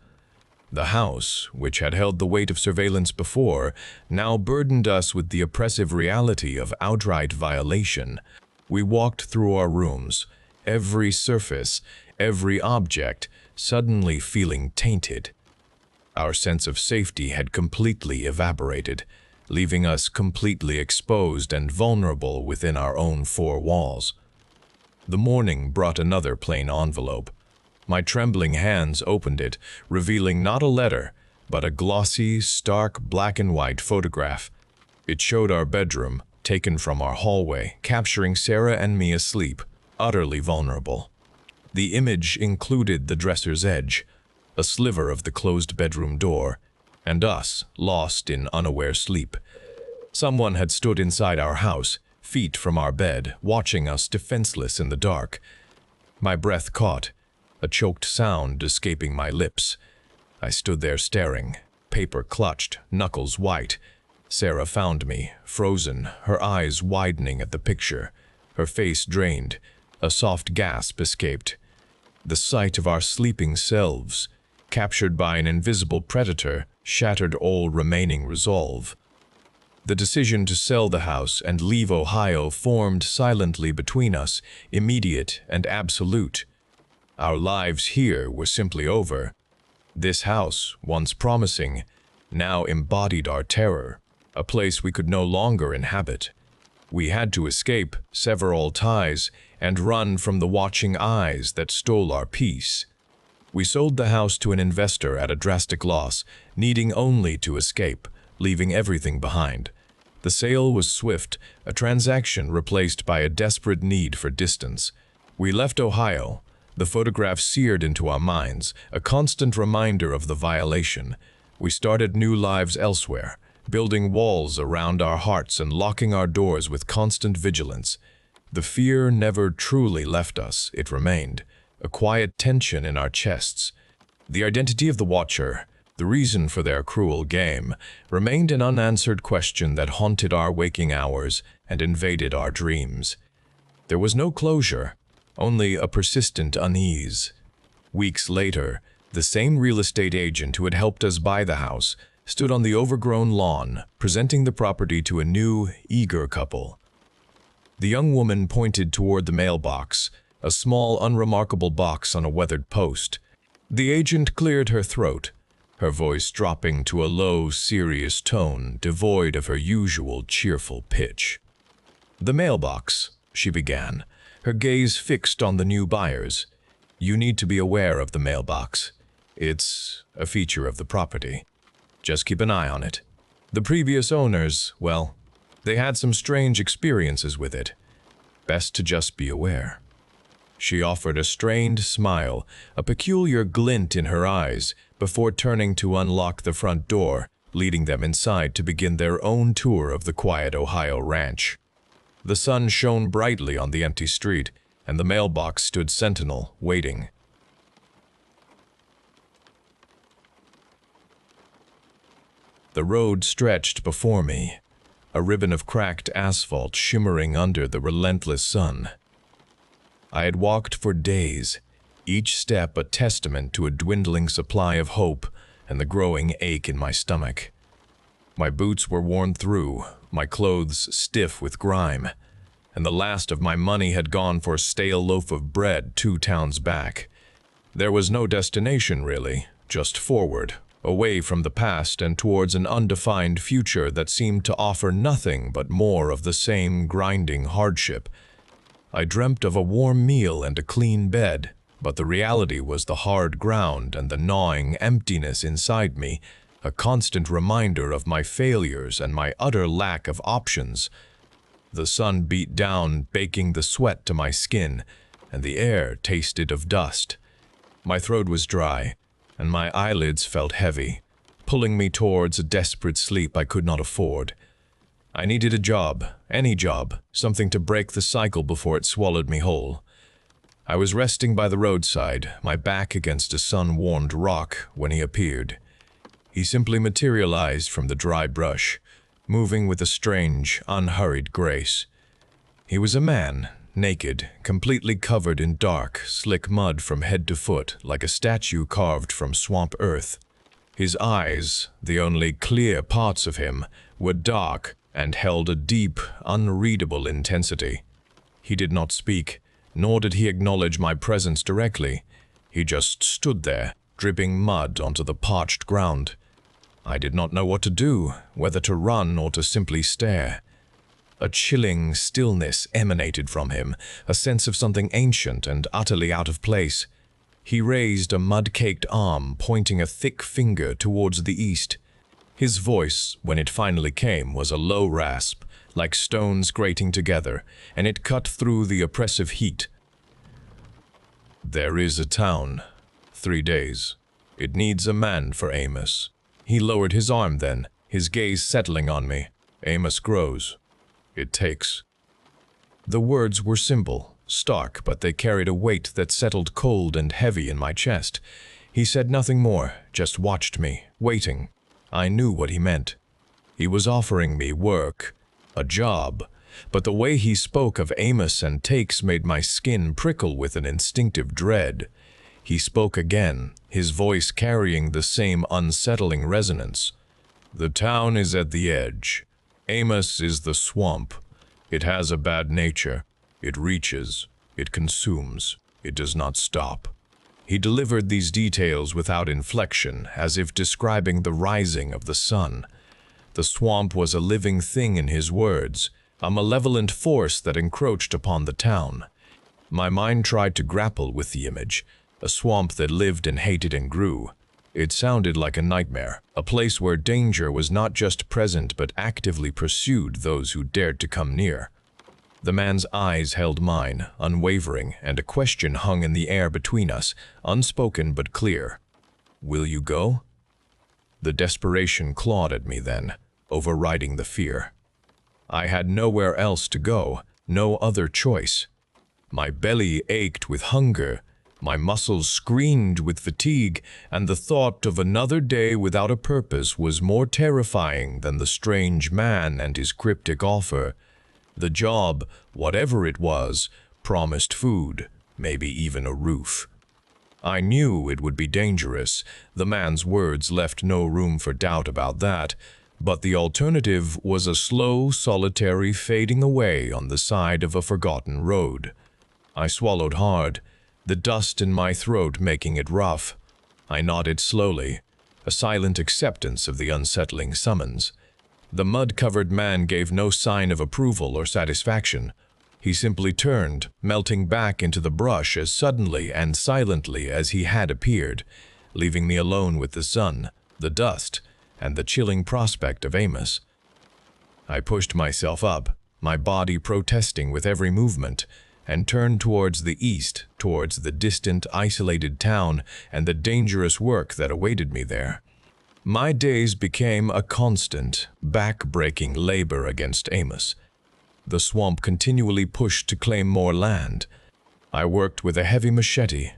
The house, which had held the weight of surveillance before, now burdened us with the oppressive reality of outright violation. We walked through our rooms, every surface, every object, suddenly feeling tainted. Our sense of safety had completely evaporated, leaving us completely exposed and vulnerable within our own four walls. The morning brought another plain envelope. My trembling hands opened it, revealing not a letter, but a glossy, stark black and white photograph. It showed our bedroom, taken from our hallway, capturing Sarah and me asleep, utterly vulnerable. The image included the dresser's edge, a sliver of the closed bedroom door, and us, lost in unaware sleep. Someone had stood inside our house, feet from our bed, watching us defenseless in the dark. My breath caught, a choked sound escaping my lips. I stood there staring, paper clutched, knuckles white. Sarah found me, frozen, her eyes widening at the picture, her face drained. A soft gasp escaped. The sight of our sleeping selves, captured by an invisible predator, shattered all remaining resolve. The decision to sell the house and leave Ohio formed silently between us, immediate and absolute. Our lives here were simply over. This house, once promising, now embodied our terror, a place we could no longer inhabit. We had to escape, sever all ties, and run from the watching eyes that stole our peace. We sold the house to an investor at a drastic loss, needing only to escape, leaving everything behind. The sale was swift, a transaction replaced by a desperate need for distance. We left Ohio, the photograph seared into our minds, a constant reminder of the violation. We started new lives elsewhere, building walls around our hearts and locking our doors with constant vigilance. The fear never truly left us, it remained, a quiet tension in our chests. The identity of the Watcher, the reason for their cruel game, remained an unanswered question that haunted our waking hours and invaded our dreams. There was no closure, only a persistent unease. Weeks later, the same real estate agent who had helped us buy the house stood on the overgrown lawn, presenting the property to a new, eager couple. The young woman pointed toward the mailbox, a small, unremarkable box on a weathered post. The agent cleared her throat, her voice dropping to a low, serious tone devoid of her usual cheerful pitch. "The mailbox," she began, her gaze fixed on the new buyers. "You need to be aware of the mailbox. It's a feature of the property. Just keep an eye on it. The previous owners, well, they had some strange experiences with it. Best to just be aware." She offered a strained smile, a peculiar glint in her eyes, before turning to unlock the front door, leading them inside to begin their own tour of the quiet Ohio ranch. The sun shone brightly on the empty street, and the mailbox stood sentinel, waiting. The road stretched before me, a ribbon of cracked asphalt shimmering under the relentless sun. I had walked for days, each step a testament to a dwindling supply of hope and the growing ache in my stomach. My boots were worn through, my clothes stiff with grime, and the last of my money had gone for a stale loaf of bread 2 towns back. There was no destination, really, just forward, away from the past and towards an undefined future that seemed to offer nothing but more of the same grinding hardship. I dreamt of a warm meal and a clean bed, but the reality was the hard ground and the gnawing emptiness inside me, a constant reminder of my failures and my utter lack of options. The sun beat down, baking the sweat to my skin, and the air tasted of dust. My throat was dry, and my eyelids felt heavy, pulling me towards a desperate sleep I could not afford. I needed a job, any job, something to break the cycle before it swallowed me whole. I was resting by the roadside, my back against a sun-warmed rock, when he appeared. He simply materialized from the dry brush, moving with a strange, unhurried grace. He was a man, naked, completely covered in dark, slick mud from head to foot, like a statue carved from swamp earth. His eyes, the only clear parts of him, were dark and held a deep, unreadable intensity. He did not speak, nor did he acknowledge my presence directly. He just stood there, dripping mud onto the parched ground. I did not know what to do, whether to run or to simply stare. A chilling stillness emanated from him, a sense of something ancient and utterly out of place. He raised a mud-caked arm, pointing a thick finger towards the east. His voice, when it finally came, was a low rasp, like stones grating together, and it cut through the oppressive heat. "There is a town. 3 days. It needs a man for Amos." He lowered his arm then, his gaze settling on me. "Amos grows. It takes." The words were simple, stark, but they carried a weight that settled cold and heavy in my chest. He said nothing more, just watched me, waiting. I knew what he meant. He was offering me work, a job, but the way he spoke of Amos and takes made my skin prickle with an instinctive dread. He spoke again, his voice carrying the same unsettling resonance. "The town is at the edge. Amos is the swamp. It has a bad nature. It reaches. It consumes. It does not stop." He delivered these details without inflection, as if describing the rising of the sun. The swamp was a living thing in his words, a malevolent force that encroached upon the town. My mind tried to grapple with the image, a swamp that lived and hated and grew. It sounded like a nightmare, a place where danger was not just present but actively pursued those who dared to come near. The man's eyes held mine, unwavering, and a question hung in the air between us, unspoken but clear. "Will you go?" The desperation clawed at me then, overriding the fear. I had nowhere else to go, no other choice. My belly ached with hunger, my muscles screamed with fatigue, and the thought of another day without a purpose was more terrifying than the strange man and his cryptic offer. The job, whatever it was, promised food, maybe even a roof. I knew it would be dangerous. The man's words left no room for doubt about that, but the alternative was a slow, solitary fading away on the side of a forgotten road. I swallowed hard, the dust in my throat making it rough. I nodded slowly, a silent acceptance of the unsettling summons. The mud-covered man gave no sign of approval or satisfaction. He simply turned, melting back into the brush as suddenly and silently as he had appeared, leaving me alone with the sun, the dust, and the chilling prospect of Amos. I pushed myself up, my body protesting with every movement, and turned towards the east, towards the distant, isolated town and the dangerous work that awaited me there. My days became a constant, back-breaking labor against Amos. The swamp continually pushed to claim more land. I worked with a heavy machete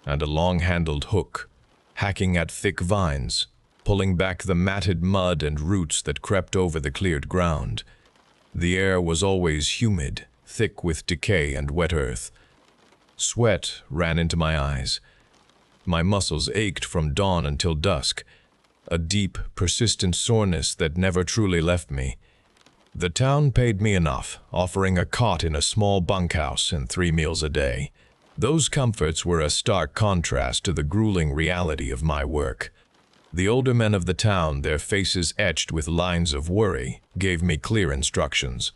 and a long-handled hook, hacking at thick vines, pulling back the matted mud and roots that crept over the cleared ground. The air was always humid, thick with decay and wet earth. Sweat ran into my eyes. My muscles ached from dawn until dusk, a deep, persistent soreness that never truly left me. The town paid me enough, offering a cot in a small bunkhouse and 3 meals a day. Those comforts were a stark contrast to the grueling reality of my work. The older men of the town, their faces etched with lines of worry, gave me clear instructions.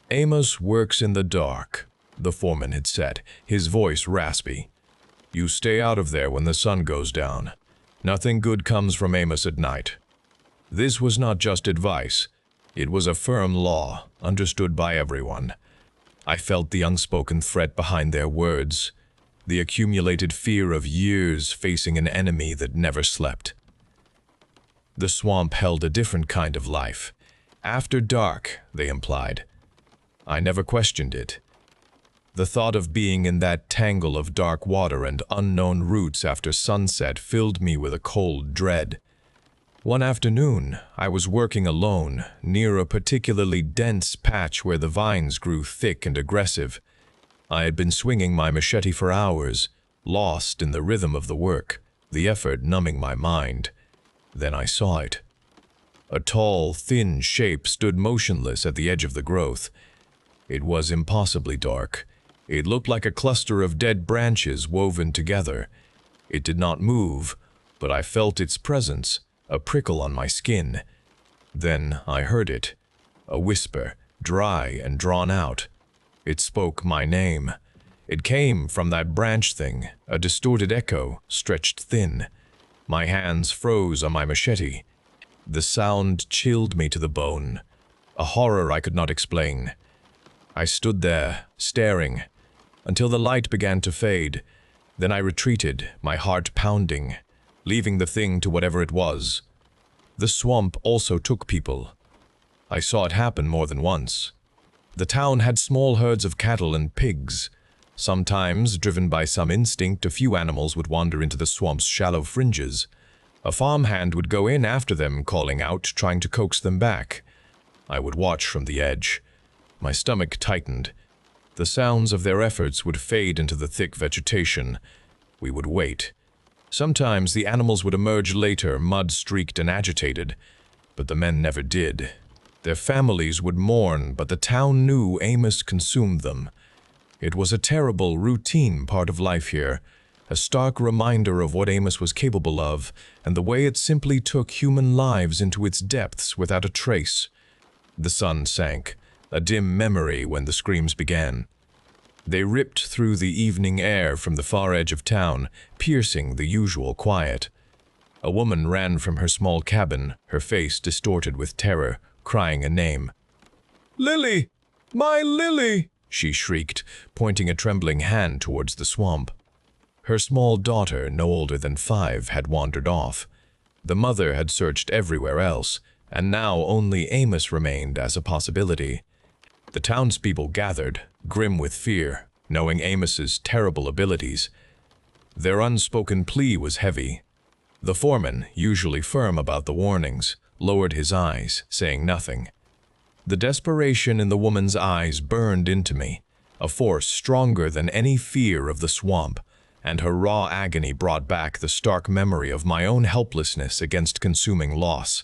"Amos works in the dark," the foreman had said, his voice raspy. "You stay out of there when the sun goes down. Nothing good comes from Amos at night." This was not just advice. It was a firm law, understood by everyone. I felt the unspoken threat behind their words, the accumulated fear of years facing an enemy that never slept. The swamp held a different kind of life. After dark, they implied. I never questioned it. The thought of being in that tangle of dark water and unknown roots after sunset filled me with a cold dread. One afternoon, I was working alone, near a particularly dense patch where the vines grew thick and aggressive. I had been swinging my machete for hours, lost in the rhythm of the work, the effort numbing my mind. Then I saw it. A tall, thin shape stood motionless at the edge of the growth. It was impossibly dark. It looked like a cluster of dead branches woven together. It did not move, but I felt its presence, a prickle on my skin. Then I heard it, a whisper, dry and drawn out. It spoke my name. It came from that branch thing, a distorted echo, stretched thin. My hands froze on my machete. The sound chilled me to the bone, a horror I could not explain. I stood there, staring, until the light began to fade. Then I retreated, my heart pounding, leaving the thing to whatever it was. The swamp also took people. I saw it happen more than once. The town had small herds of cattle and pigs. Sometimes, driven by some instinct, a few animals would wander into the swamp's shallow fringes. A farmhand would go in after them, calling out, trying to coax them back. I would watch from the edge. My stomach tightened. The sounds of their efforts would fade into the thick vegetation. We would wait. Sometimes the animals would emerge later, mud-streaked and agitated, but the men never did. Their families would mourn, but the town knew Amos consumed them. It was a terrible, routine part of life here, a stark reminder of what Amos was capable of, and the way it simply took human lives into its depths without a trace. The sun sank, a dim memory when the screams began. They ripped through the evening air from the far edge of town, piercing the usual quiet. A woman ran from her small cabin, her face distorted with terror, crying a name. "Lily! My Lily!" she shrieked, pointing a trembling hand towards the swamp. Her small daughter, no older than 5, had wandered off. The mother had searched everywhere else, and now only Amos remained as a possibility. The townspeople gathered, grim with fear, knowing Amos's terrible abilities. Their unspoken plea was heavy. The foreman, usually firm about the warnings, lowered his eyes, saying nothing. The desperation in the woman's eyes burned into me, a force stronger than any fear of the swamp, and her raw agony brought back the stark memory of my own helplessness against consuming loss.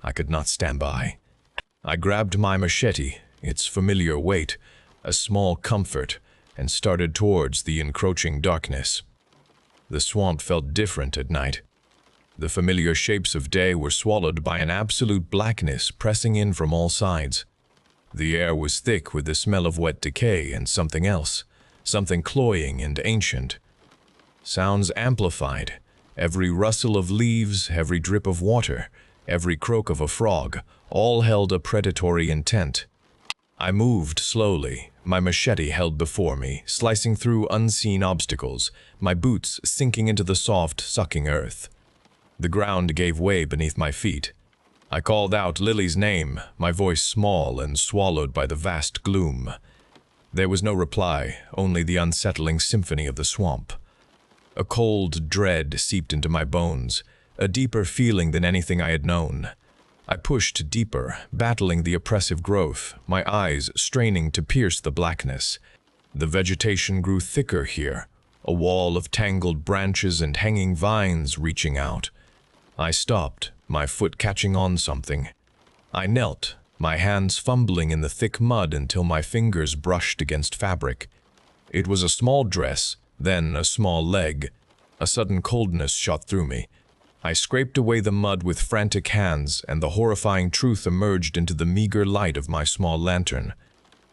I could not stand by. I grabbed my machete, its familiar weight, a small comfort, and started towards the encroaching darkness. The swamp felt different at night. The familiar shapes of day were swallowed by an absolute blackness pressing in from all sides. The air was thick with the smell of wet decay and something else, something cloying and ancient. Sounds amplified, every rustle of leaves, every drip of water, every croak of a frog, all held a predatory intent. I moved slowly, my machete held before me, slicing through unseen obstacles, my boots sinking into the soft, sucking earth. The ground gave way beneath my feet. I called out Lily's name, my voice small and swallowed by the vast gloom. There was no reply, only the unsettling symphony of the swamp. A cold dread seeped into my bones, a deeper feeling than anything I had known. I pushed deeper, battling the oppressive growth, my eyes straining to pierce the blackness. The vegetation grew thicker here, a wall of tangled branches and hanging vines reaching out. I stopped, my foot catching on something. I knelt, my hands fumbling in the thick mud until my fingers brushed against fabric. It was a small dress, then a small leg. A sudden coldness shot through me. I scraped away the mud with frantic hands, and the horrifying truth emerged into the meager light of my small lantern.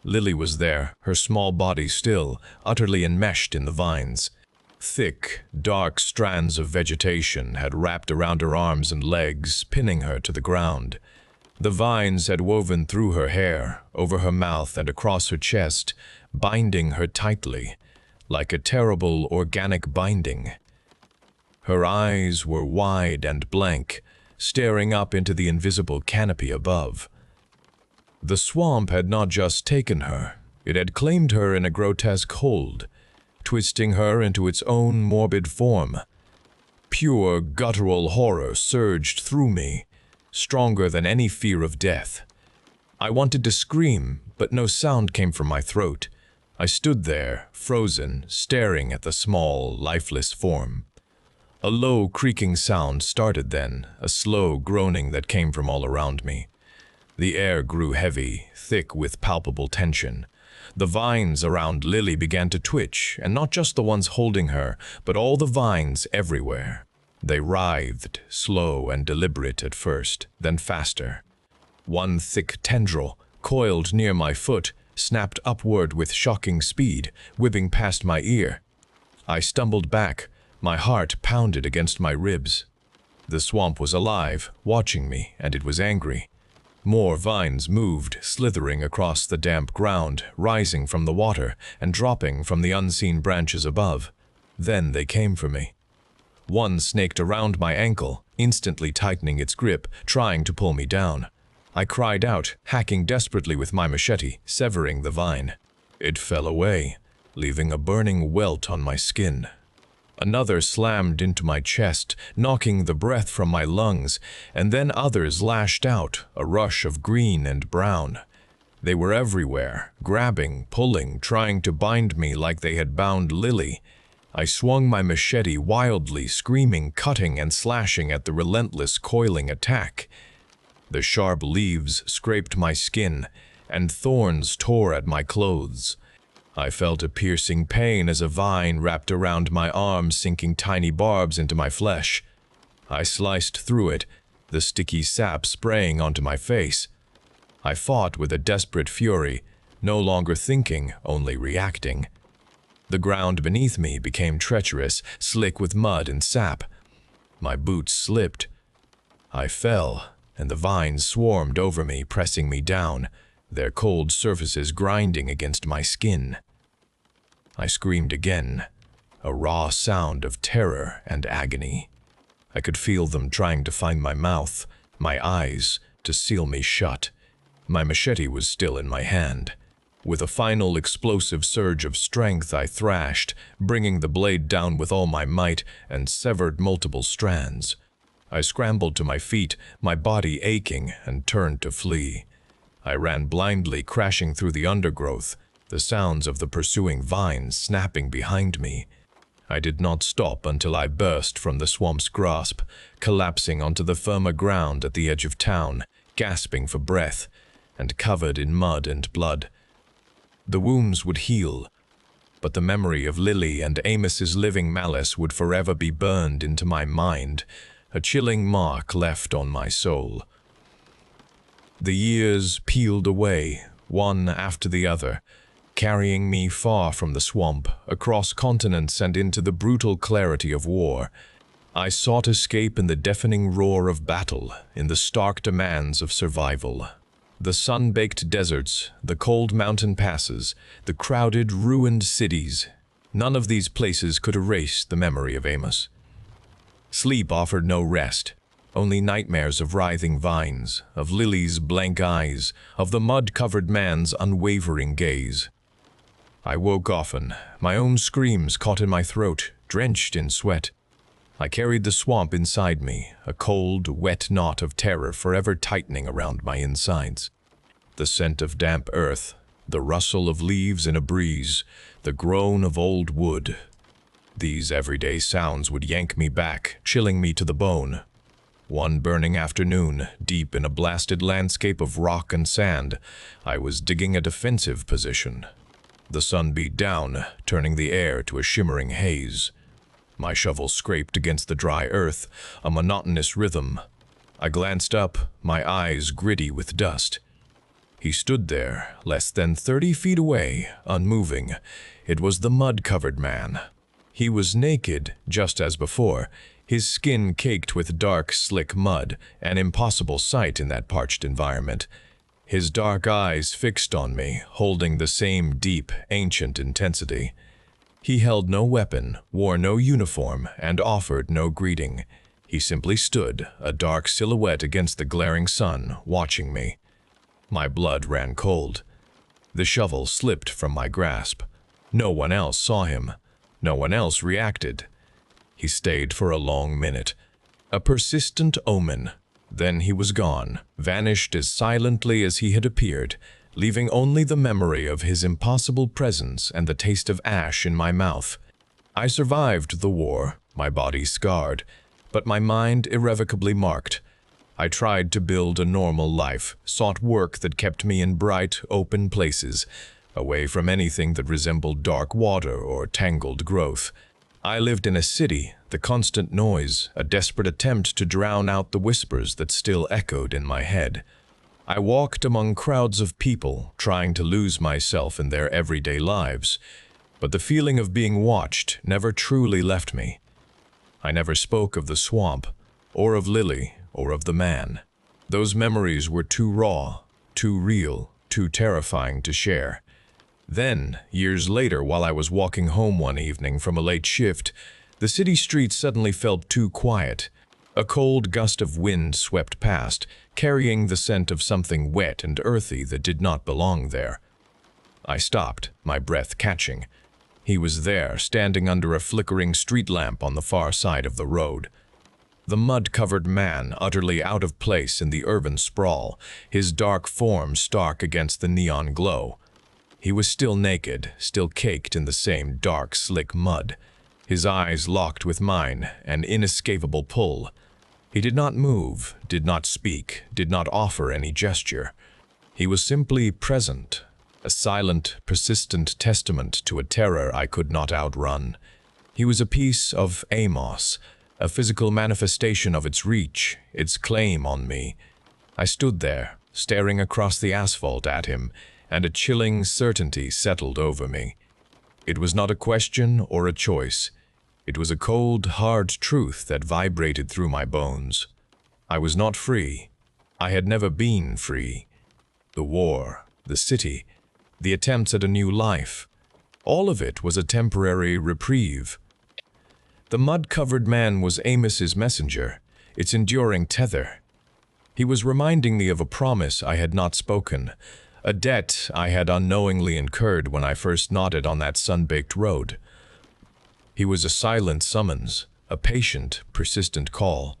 Lily was there, her small body still, utterly enmeshed in the vines. Thick, dark strands of vegetation had wrapped around her arms and legs, pinning her to the ground. The vines had woven through her hair, over her mouth and across her chest, binding her tightly, like a terrible organic binding. Her eyes were wide and blank, staring up into the invisible canopy above. The swamp had not just taken her, it had claimed her in a grotesque hold, twisting her into its own morbid form. Pure, guttural horror surged through me, stronger than any fear of death. I wanted to scream, but no sound came from my throat. I stood there, frozen, staring at the small, lifeless form. A low, creaking sound started then, a slow groaning that came from all around me. The air grew heavy, thick with palpable tension. The vines around Lily began to twitch, and not just the ones holding her, but all the vines everywhere. They writhed, slow and deliberate at first, then faster. One thick tendril, coiled near my foot, snapped upward with shocking speed, whipping past my ear. I stumbled back. My heart pounded against my ribs. The swamp was alive, watching me, and it was angry. More vines moved, slithering across the damp ground, rising from the water and dropping from the unseen branches above. Then they came for me. One snaked around my ankle, instantly tightening its grip, trying to pull me down. I cried out, hacking desperately with my machete, severing the vine. It fell away, leaving a burning welt on my skin. Another slammed into my chest, knocking the breath from my lungs, and then others lashed out, a rush of green and brown. They were everywhere, grabbing, pulling, trying to bind me like they had bound Lily. I swung my machete wildly, screaming, cutting and slashing at the relentless, coiling attack. The sharp leaves scraped my skin, and thorns tore at my clothes. I felt a piercing pain as a vine wrapped around my arm, sinking tiny barbs into my flesh. I sliced through it, the sticky sap spraying onto my face. I fought with a desperate fury, no longer thinking, only reacting. The ground beneath me became treacherous, slick with mud and sap. My boots slipped. I fell, and the vines swarmed over me, pressing me down, their cold surfaces grinding against my skin. I screamed again, a raw sound of terror and agony. I could feel them trying to find my mouth, my eyes, to seal me shut. My machete was still in my hand. With a final explosive surge of strength, I thrashed, bringing the blade down with all my might, and severed multiple strands. I scrambled to my feet, my body aching, and turned to flee. I ran blindly, crashing through the undergrowth, the sounds of the pursuing vines snapping behind me. I did not stop until I burst from the swamp's grasp, collapsing onto the firmer ground at the edge of town, gasping for breath, and covered in mud and blood. The wounds would heal, but the memory of Lily and Amos's living malice would forever be burned into my mind, a chilling mark left on my soul. The years peeled away, one after the other, carrying me far from the swamp, across continents and into the brutal clarity of war. I sought escape in the deafening roar of battle, in the stark demands of survival. The sun-baked deserts, the cold mountain passes, the crowded, ruined cities, none of these places could erase the memory of Amos. Sleep offered no rest, only nightmares of writhing vines, of Lily's blank eyes, of the mud-covered man's unwavering gaze. I woke often, my own screams caught in my throat, drenched in sweat. I carried the swamp inside me, a cold, wet knot of terror forever tightening around my insides. The scent of damp earth, the rustle of leaves in a breeze, the groan of old wood. These everyday sounds would yank me back, chilling me to the bone. One burning afternoon, deep in a blasted landscape of rock and sand, I was digging a defensive position. The sun beat down, turning the air to a shimmering haze. My shovel scraped against the dry earth, a monotonous rhythm. I glanced up, my eyes gritty with dust. He stood there, less than 30 feet away, unmoving. It was the mud-covered man. He was naked, just as before, his skin caked with dark, slick mud, an impossible sight in that parched environment. His dark eyes fixed on me, holding the same deep, ancient intensity. He held no weapon, wore no uniform, and offered no greeting. He simply stood, a dark silhouette against the glaring sun, watching me. My blood ran cold. The shovel slipped from my grasp. No one else saw him. No one else reacted. He stayed for a long minute. A persistent omen. Then he was gone, vanished as silently as he had appeared, leaving only the memory of his impossible presence and the taste of ash in my mouth. I survived the war, my body scarred, but my mind irrevocably marked. I tried to build a normal life, sought work that kept me in bright, open places, away from anything that resembled dark water or tangled growth. I lived in a city, the constant noise, a desperate attempt to drown out the whispers that still echoed in my head. I walked among crowds of people, trying to lose myself in their everyday lives, but the feeling of being watched never truly left me. I never spoke of the swamp, or of Lily, or of the man. Those memories were too raw, too real, too terrifying to share. Then, years later, while I was walking home one evening from a late shift, the city streets suddenly felt too quiet. A cold gust of wind swept past, carrying the scent of something wet and earthy that did not belong there. I stopped, my breath catching. He was there, standing under a flickering street lamp on the far side of the road. The mud-covered man, utterly out of place in the urban sprawl, his dark form stark against the neon glow. He was still naked, still caked in the same dark, slick mud. His eyes locked with mine, an inescapable pull. He did not move, did not speak, did not offer any gesture. He was simply present, a silent, persistent testament to a terror I could not outrun. He was a piece of Amos, a physical manifestation of its reach, its claim on me. I stood there, staring across the asphalt at him, and a chilling certainty settled over me. It was not a question or a choice. It was a cold, hard truth that vibrated through my bones. I was not free. I had never been free. The war, the city, the attempts at a new life, all of it was a temporary reprieve. The mud-covered man was Amos's messenger, its enduring tether. He was reminding me of a promise I had not spoken, a debt I had unknowingly incurred when I first nodded on that sun-baked road. He was a silent summons, a patient, persistent call.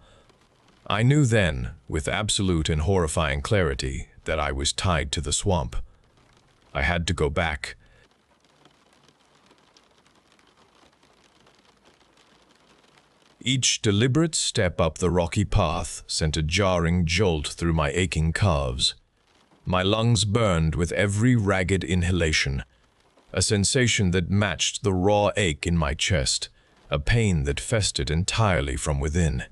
I knew then, with absolute and horrifying clarity, that I was tied to the swamp. I had to go back. Each deliberate step up the rocky path sent a jarring jolt through my aching calves. My lungs burned with every ragged inhalation, a sensation that matched the raw ache in my chest, a pain that festered entirely from within.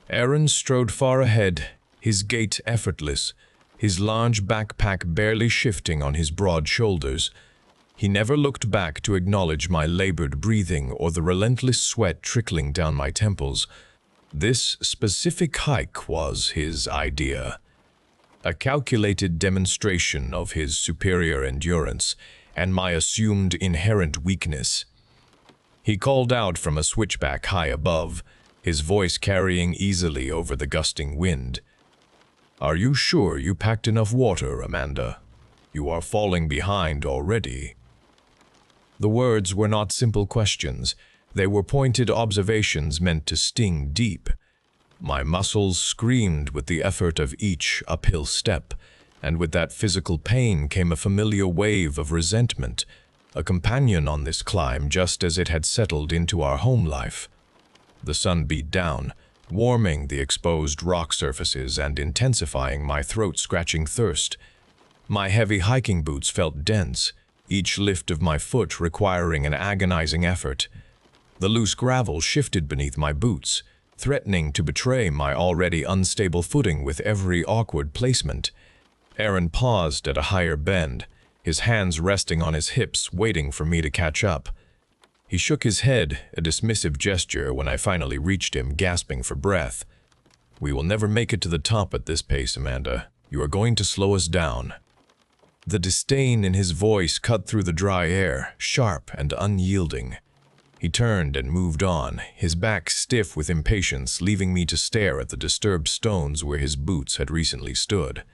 Aaron strode far ahead, his gait effortless, his large backpack barely shifting on his broad shoulders. He never looked back to acknowledge my labored breathing or the relentless sweat trickling down my temples. This specific hike was his idea, a calculated demonstration of his superior endurance and my assumed inherent weakness. He called out from a switchback high above, his voice carrying easily over the gusting wind. "Are you sure you packed enough water, Amanda? You are falling behind already." The words were not simple questions. They were pointed observations meant to sting deep. My muscles screamed with the effort of each uphill step, and with that physical pain came a familiar wave of resentment, a companion on this climb just as it had settled into our home life. The sun beat down, warming the exposed rock surfaces and intensifying my throat-scratching thirst. My heavy hiking boots felt dense, each lift of my foot requiring an agonizing effort. The loose gravel shifted beneath my boots, threatening to betray my already unstable footing with every awkward placement. Aaron paused at a higher bend, his hands resting on his hips, waiting for me to catch up. He shook his head, a dismissive gesture when I finally reached him, gasping for breath. "We will never make it to the top at this pace, Amanda. You are going to slow us down." The disdain in his voice cut through the dry air, sharp and unyielding. He turned and moved on, his back stiff with impatience, leaving me to stare at the disturbed stones where his boots had recently stood.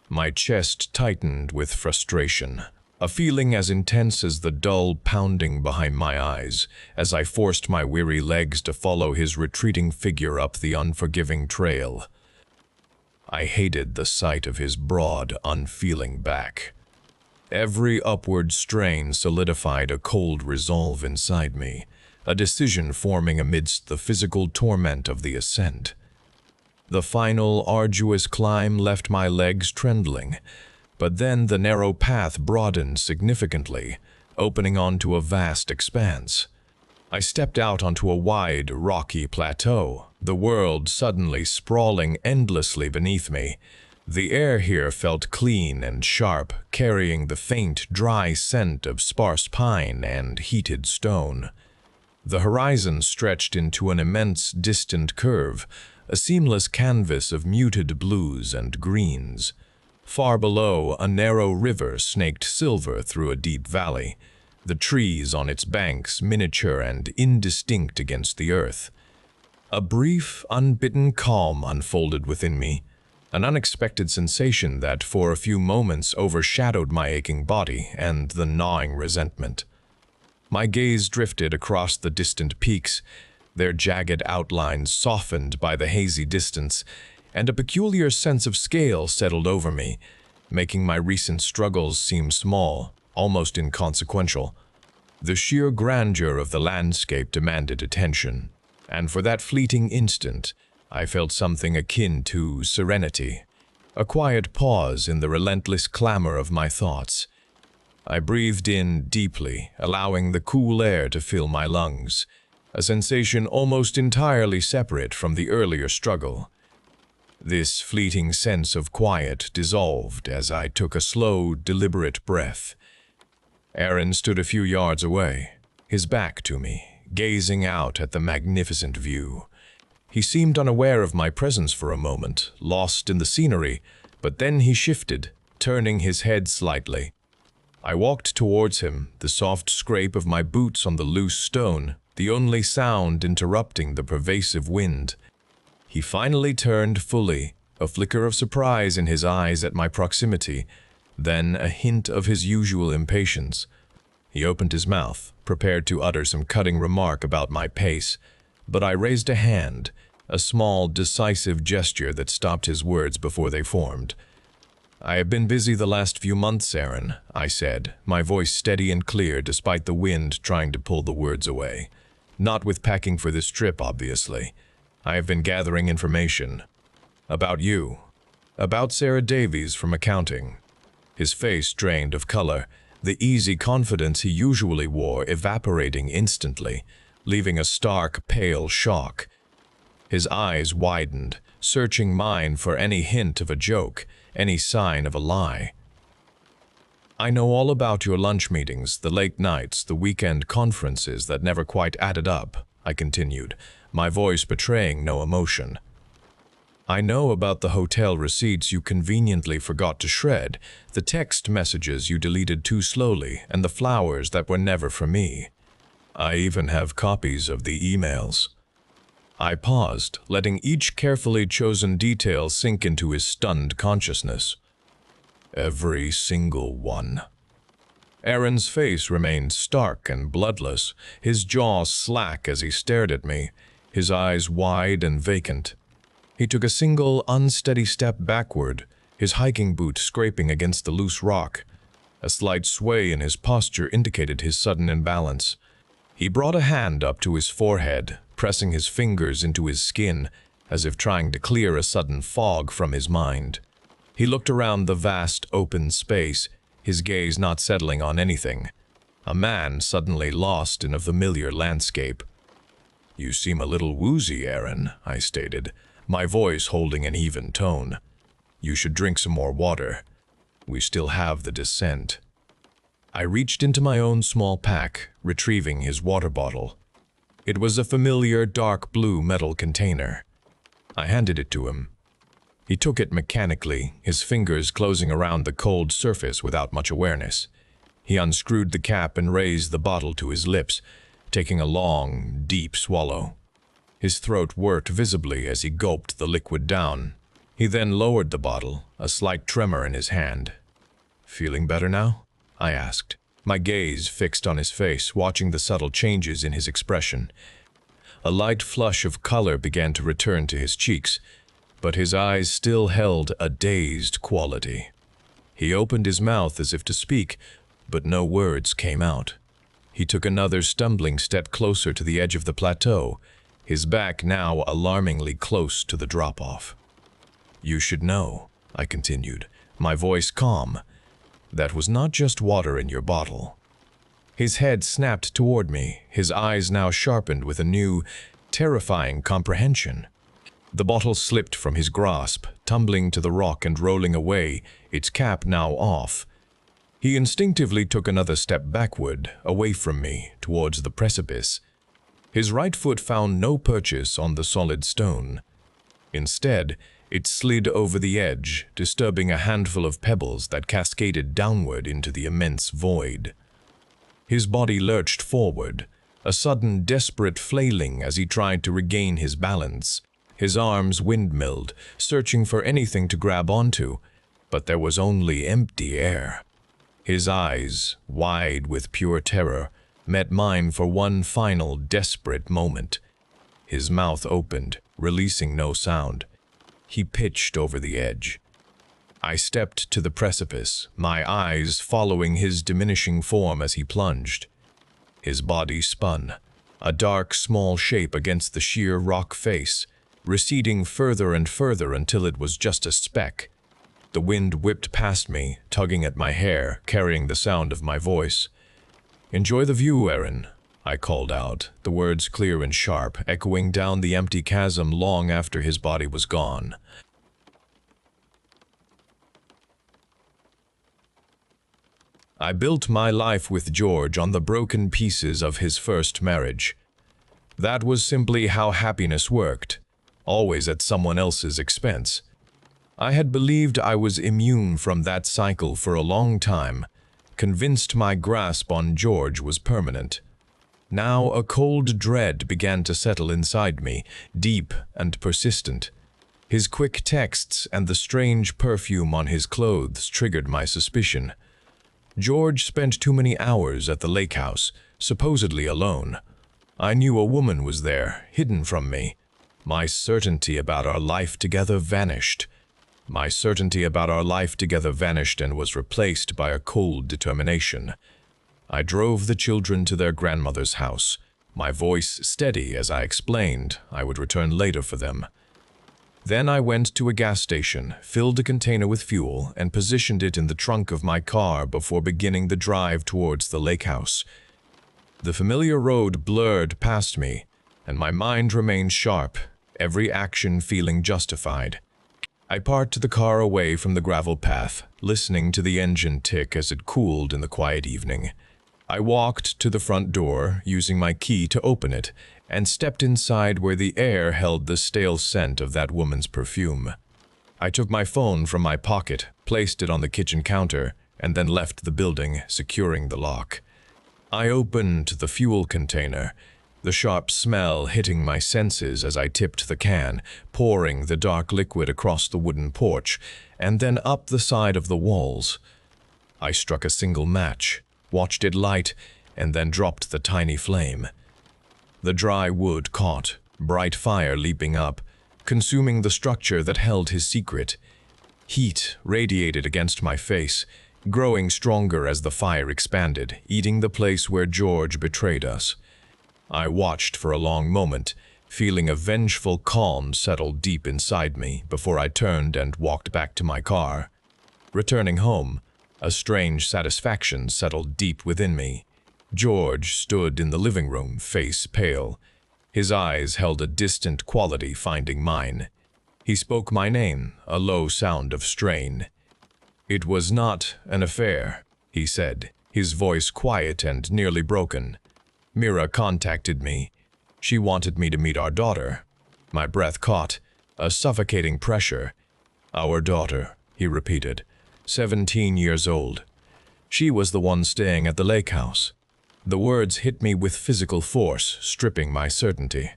My chest tightened with frustration, a feeling as intense as the dull pounding behind my eyes, as I forced my weary legs to follow his retreating figure up the unforgiving trail. I hated the sight of his broad, unfeeling back. Every upward strain solidified a cold resolve inside me, a decision forming amidst the physical torment of the ascent. The final, arduous climb left my legs trembling, but then the narrow path broadened significantly, opening onto a vast expanse. I stepped out onto a wide, rocky plateau, the world suddenly sprawling endlessly beneath me. The air here felt clean and sharp, carrying the faint, dry scent of sparse pine and heated stone. The horizon stretched into an immense, distant curve, a seamless canvas of muted blues and greens. Far below, a narrow river snaked silver through a deep valley, the trees on its banks miniature and indistinct against the earth. A brief, unbidden calm unfolded within me, an unexpected sensation that for a few moments overshadowed my aching body and the gnawing resentment. My gaze drifted across the distant peaks, their jagged outlines softened by the hazy distance, and a peculiar sense of scale settled over me, making my recent struggles seem small, almost inconsequential. The sheer grandeur of the landscape demanded attention, and for that fleeting instant, I felt something akin to serenity, a quiet pause in the relentless clamor of my thoughts. I breathed in deeply, allowing the cool air to fill my lungs, a sensation almost entirely separate from the earlier struggle. This fleeting sense of quiet dissolved as I took a slow, deliberate breath. Aaron stood a few yards away, his back to me, gazing out at the magnificent view. He seemed unaware of my presence for a moment, lost in the scenery, but then he shifted, turning his head slightly. I walked towards him, the soft scrape of my boots on the loose stone, the only sound interrupting the pervasive wind. He finally turned fully, a flicker of surprise in his eyes at my proximity, then a hint of his usual impatience. He opened his mouth, prepared to utter some cutting remark about my pace, but I raised a hand, a small, decisive gesture that stopped his words before they formed. "I have been busy the last few months, Aaron," I said, my voice steady and clear despite the wind trying to pull the words away. "Not with packing for this trip, obviously. I have been gathering information. About you. About Sarah Davies from accounting." His face drained of color, the easy confidence he usually wore evaporating instantly, leaving a stark, pale shock. His eyes widened, searching mine for any hint of a joke, any sign of a lie. "I know all about your lunch meetings, the late nights, the weekend conferences that never quite added up," I continued, my voice betraying no emotion. "I know about the hotel receipts you conveniently forgot to shred, the text messages you deleted too slowly, and the flowers that were never for me. I even have copies of the emails." I paused, letting each carefully chosen detail sink into his stunned consciousness. "Every single one." Aaron's face remained stark and bloodless, his jaw slack as he stared at me, his eyes wide and vacant. He took a single, unsteady step backward, his hiking boot scraping against the loose rock. A slight sway in his posture indicated his sudden imbalance. He brought a hand up to his forehead, pressing his fingers into his skin, as if trying to clear a sudden fog from his mind. He looked around the vast, open space, his gaze not settling on anything. A man suddenly lost in a familiar landscape. "You seem a little woozy, Aaron," I stated, my voice holding an even tone. "You should drink some more water. We still have the descent." I reached into my own small pack, retrieving his water bottle. It was a familiar dark blue metal container. I handed it to him. He took it mechanically, his fingers closing around the cold surface without much awareness. He unscrewed the cap and raised the bottle to his lips, taking a long, deep swallow. His throat worked visibly as he gulped the liquid down. He then lowered the bottle, a slight tremor in his hand. "Feeling better now?" I asked, my gaze fixed on his face, watching the subtle changes in his expression. A light flush of color began to return to his cheeks, but his eyes still held a dazed quality. He opened his mouth as if to speak, but no words came out. He took another stumbling step closer to the edge of the plateau, his back now alarmingly close to the drop-off. "You should know," I continued, my voice calm, "that was not just water in your bottle." His head snapped toward me, his eyes now sharpened with a new, terrifying comprehension. The bottle slipped from his grasp, tumbling to the rock and rolling away, its cap now off. He instinctively took another step backward, away from me, towards the precipice. His right foot found no purchase on the solid stone. Instead, it slid over the edge, disturbing a handful of pebbles that cascaded downward into the immense void. His body lurched forward, a sudden desperate flailing as he tried to regain his balance. His arms windmilled, searching for anything to grab onto, but there was only empty air. His eyes, wide with pure terror, met mine for one final desperate moment. His mouth opened, releasing no sound. He pitched over the edge. I stepped to the precipice, my eyes following his diminishing form as he plunged. His body spun, a dark, small shape against the sheer rock face, receding further and further until it was just a speck. The wind whipped past me, tugging at my hair, carrying the sound of my voice. "Enjoy the view, Aaron," I called out, the words clear and sharp, echoing down the empty chasm long after his body was gone. I built my life with George on the broken pieces of his first marriage. That was simply how happiness worked, always at someone else's expense. I had believed I was immune from that cycle for a long time, convinced my grasp on George was permanent. Now a cold dread began to settle inside me, deep and persistent. His quick texts and the strange perfume on his clothes triggered my suspicion. George spent too many hours at the lake house, supposedly alone. I knew a woman was there, hidden from me. My certainty about our life together vanished. My certainty about our life together vanished and was replaced by a cold determination. I drove the children to their grandmother's house, my voice steady as I explained I would return later for them. Then I went to a gas station, filled a container with fuel, and positioned it in the trunk of my car before beginning the drive towards the lake house. The familiar road blurred past me, and my mind remained sharp, every action feeling justified. I parked the car away from the gravel path, listening to the engine tick as it cooled in the quiet evening. I walked to the front door, using my key to open it, and stepped inside where the air held the stale scent of that woman's perfume. I took my phone from my pocket, placed it on the kitchen counter, and then left the building, securing the lock. I opened the fuel container, the sharp smell hitting my senses as I tipped the can, pouring the dark liquid across the wooden porch, and then up the side of the walls. I struck a single match, watched it light, and then dropped the tiny flame. The dry wood caught, bright fire leaping up, consuming the structure that held his secret. Heat radiated against my face, growing stronger as the fire expanded, eating the place where George betrayed us. I watched for a long moment, feeling a vengeful calm settle deep inside me before I turned and walked back to my car. Returning home, a strange satisfaction settled deep within me. George stood in the living room, face pale. His eyes held a distant quality finding mine. He spoke my name, a low sound of strain. "It was not an affair," he said, his voice quiet and nearly broken. "Mira contacted me. She wanted me to meet our daughter." My breath caught, a suffocating pressure. "Our daughter," he repeated, 17 years old. She was the one staying at the lake house. The words hit me with physical force, stripping my certainty.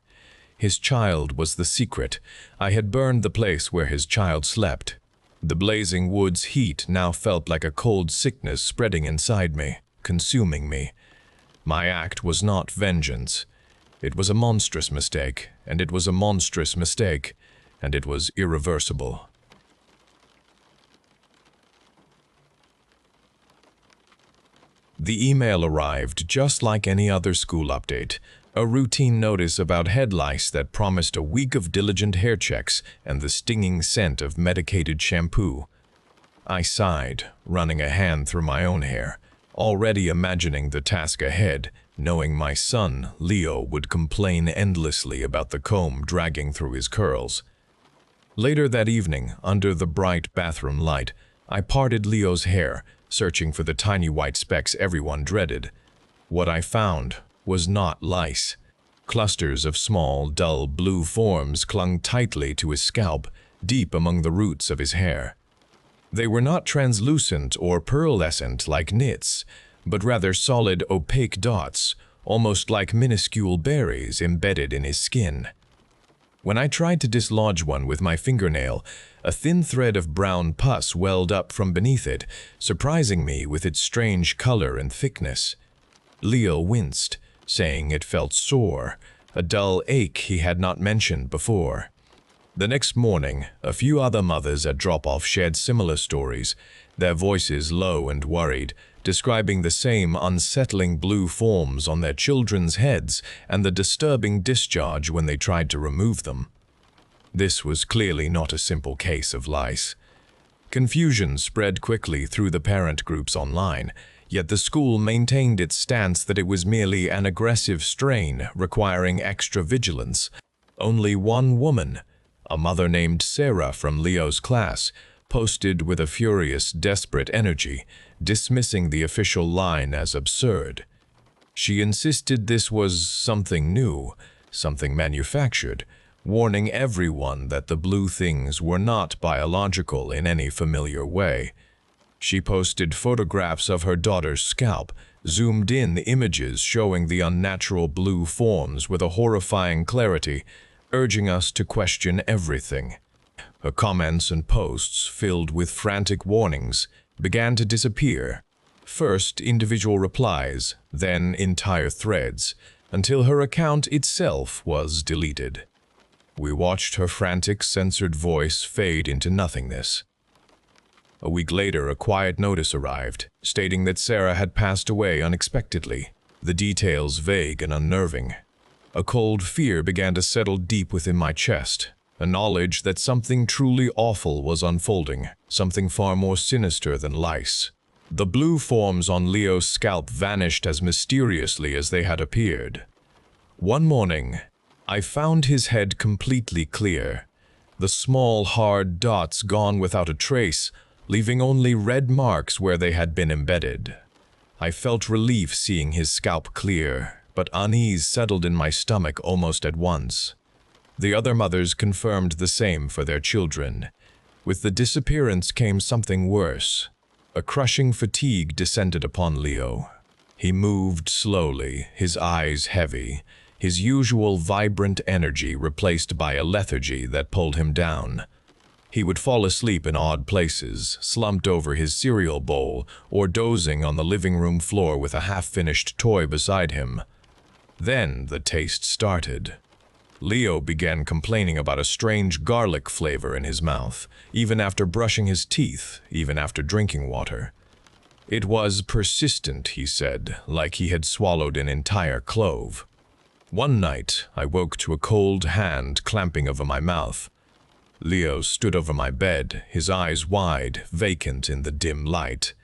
His child was the secret. I had burned the place where his child slept. The blazing wood's heat now felt like a cold sickness spreading inside me, consuming me. My act was not vengeance. It was a monstrous mistake, and it was a monstrous mistake, and it was irreversible. The email arrived just like any other school update, a routine notice about head lice that promised a week of diligent hair checks and the stinging scent of medicated shampoo. I sighed, running a hand through my own hair, already imagining the task ahead, knowing my son, Leo, would complain endlessly about the comb dragging through his curls. Later that evening, under the bright bathroom light, I parted Leo's hair, searching for the tiny white specks everyone dreaded. What I found was not lice. Clusters of small, dull blue forms clung tightly to his scalp, deep among the roots of his hair. They were not translucent or pearlescent like nits, but rather solid, opaque dots, almost like minuscule berries embedded in his skin. When I tried to dislodge one with my fingernail, a thin thread of brown pus welled up from beneath it, surprising me with its strange color and thickness. Leo winced, saying it felt sore, a dull ache he had not mentioned before. The next morning, a few other mothers at drop-off shared similar stories, their voices low and worried, describing the same unsettling blue forms on their children's heads and the disturbing discharge when they tried to remove them. This was clearly not a simple case of lice. Confusion spread quickly through the parent groups online, yet the school maintained its stance that it was merely an aggressive strain requiring extra vigilance. Only one woman, a mother named Sarah from Leo's class, posted with a furious, desperate energy, dismissing the official line as absurd. She insisted this was something new, something manufactured, warning everyone that the blue things were not biological in any familiar way. She posted photographs of her daughter's scalp, zoomed in images showing the unnatural blue forms with a horrifying clarity, urging us to question everything. Her comments and posts, filled with frantic warnings, began to disappear. First individual replies, then entire threads, until her account itself was deleted. We watched her frantic, censored voice fade into nothingness. A week later, a quiet notice arrived, stating that Sarah had passed away unexpectedly, the details vague and unnerving. A cold fear began to settle deep within my chest, a knowledge that something truly awful was unfolding, something far more sinister than lice. The blue forms on Leo's scalp vanished as mysteriously as they had appeared. One morning, I found his head completely clear, the small, hard dots gone without a trace, leaving only red marks where they had been embedded. I felt relief seeing his scalp clear, but unease settled in my stomach almost at once. The other mothers confirmed the same for their children. With the disappearance came something worse. A crushing fatigue descended upon Leo. He moved slowly, his eyes heavy, his usual vibrant energy replaced by a lethargy that pulled him down. He would fall asleep in odd places, slumped over his cereal bowl, or dozing on the living room floor with a half-finished toy beside him. Then the taste started. Leo began complaining about a strange garlic flavor in his mouth, even after brushing his teeth, even after drinking water. It was persistent, he said, like he had swallowed an entire clove. One night, I woke to a cold hand clamping over my mouth. Leo stood over my bed, his eyes wide, vacant in the dim light.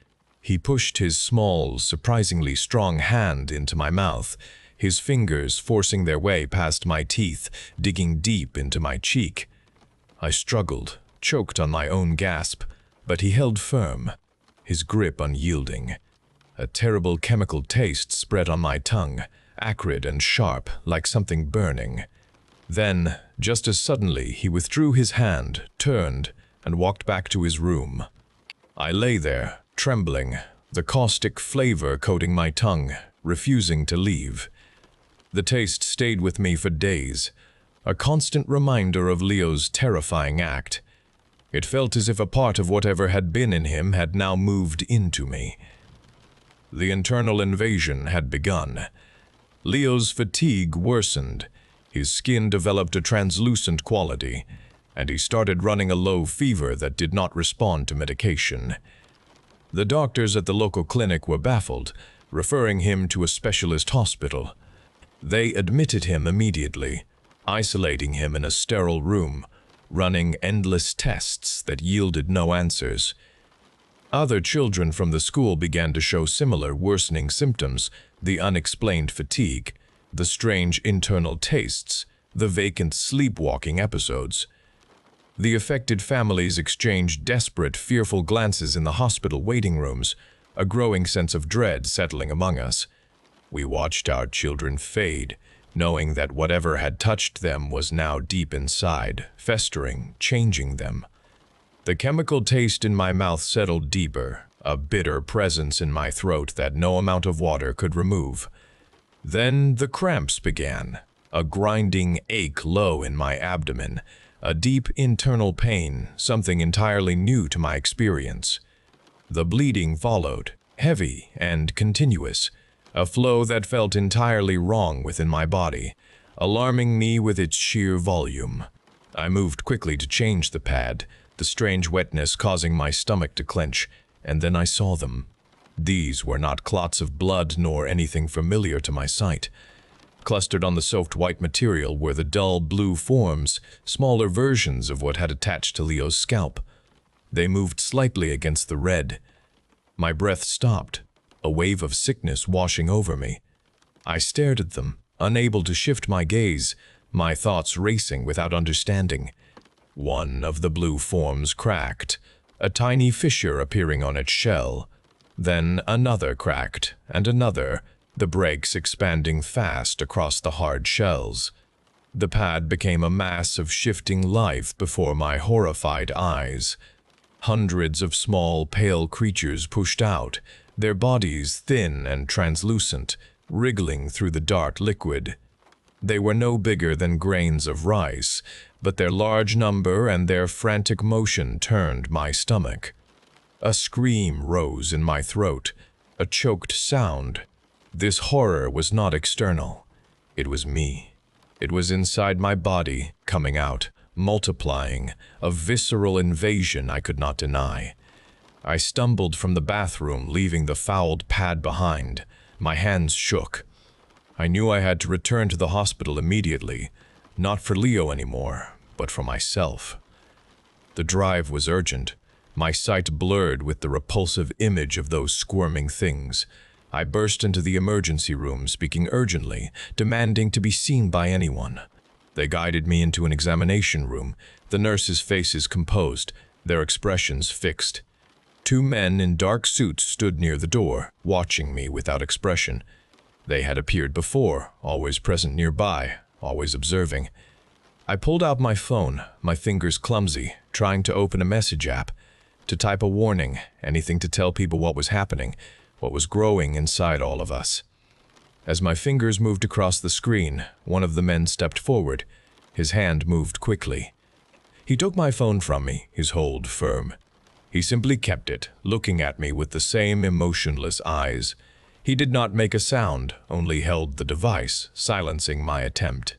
He pushed his small, surprisingly strong hand into my mouth, his fingers forcing their way past my teeth, digging deep into my cheek. I struggled, choked on my own gasp, but he held firm, his grip unyielding. A terrible chemical taste spread on my tongue, acrid and sharp, like something burning. Then, just as suddenly, he withdrew his hand, turned, and walked back to his room. I lay there, trembling, the caustic flavor coating my tongue, refusing to leave. The taste stayed with me for days, a constant reminder of Leo's terrifying act. It felt as if a part of whatever had been in him had now moved into me. The internal invasion had begun. Leo's fatigue worsened, his skin developed a translucent quality, and he started running a low fever that did not respond to medication. The doctors at the local clinic were baffled, referring him to a specialist hospital. They admitted him immediately, isolating him in a sterile room, running endless tests that yielded no answers. Other children from the school began to show similar worsening symptoms: the unexplained fatigue, the strange internal tastes, the vacant sleepwalking episodes. The affected families exchanged desperate, fearful glances in the hospital waiting rooms, a growing sense of dread settling among us. We watched our children fade, knowing that whatever had touched them was now deep inside, festering, changing them. The chemical taste in my mouth settled deeper, a bitter presence in my throat that no amount of water could remove. Then the cramps began, a grinding ache low in my abdomen, a deep internal pain, something entirely new to my experience. The bleeding followed, heavy and continuous, a flow that felt entirely wrong within my body, alarming me with its sheer volume. I moved quickly to change the pad, the strange wetness causing my stomach to clench, and then I saw them. These were not clots of blood nor anything familiar to my sight. Clustered on the soaked white material were the dull blue forms, smaller versions of what had attached to Leo's scalp. They moved slightly against the red. My breath stopped, a wave of sickness washing over me. I stared at them, unable to shift my gaze, my thoughts racing without understanding. One of the blue forms cracked, a tiny fissure appearing on its shell. Then another cracked, and another, the breaks expanding fast across the hard shells. The pad became a mass of shifting life before my horrified eyes. Hundreds of small, pale creatures pushed out, their bodies thin and translucent, wriggling through the dark liquid. They were no bigger than grains of rice, but their large number and their frantic motion turned my stomach. A scream rose in my throat, a choked sound. This horror was not external. It was me. It was inside my body, coming out, multiplying, a visceral invasion I could not deny. I stumbled from the bathroom, leaving the fouled pad behind. My hands shook. I knew I had to return to the hospital immediately, not for Leo anymore, but for myself. The drive was urgent, my sight blurred with the repulsive image of those squirming things. I burst into the emergency room, speaking urgently, demanding to be seen by anyone. They guided me into an examination room, the nurses' faces composed, their expressions fixed. Two men in dark suits stood near the door, watching me without expression. They had appeared before, always present nearby, always observing. I pulled out my phone, my fingers clumsy, trying to open a message app, to type a warning, anything to tell people what was happening, what was growing inside all of us. As my fingers moved across the screen, one of the men stepped forward. His hand moved quickly. He took my phone from me, his hold firm. He simply kept it, looking at me with the same emotionless eyes. He did not make a sound, only held the device, silencing my attempt.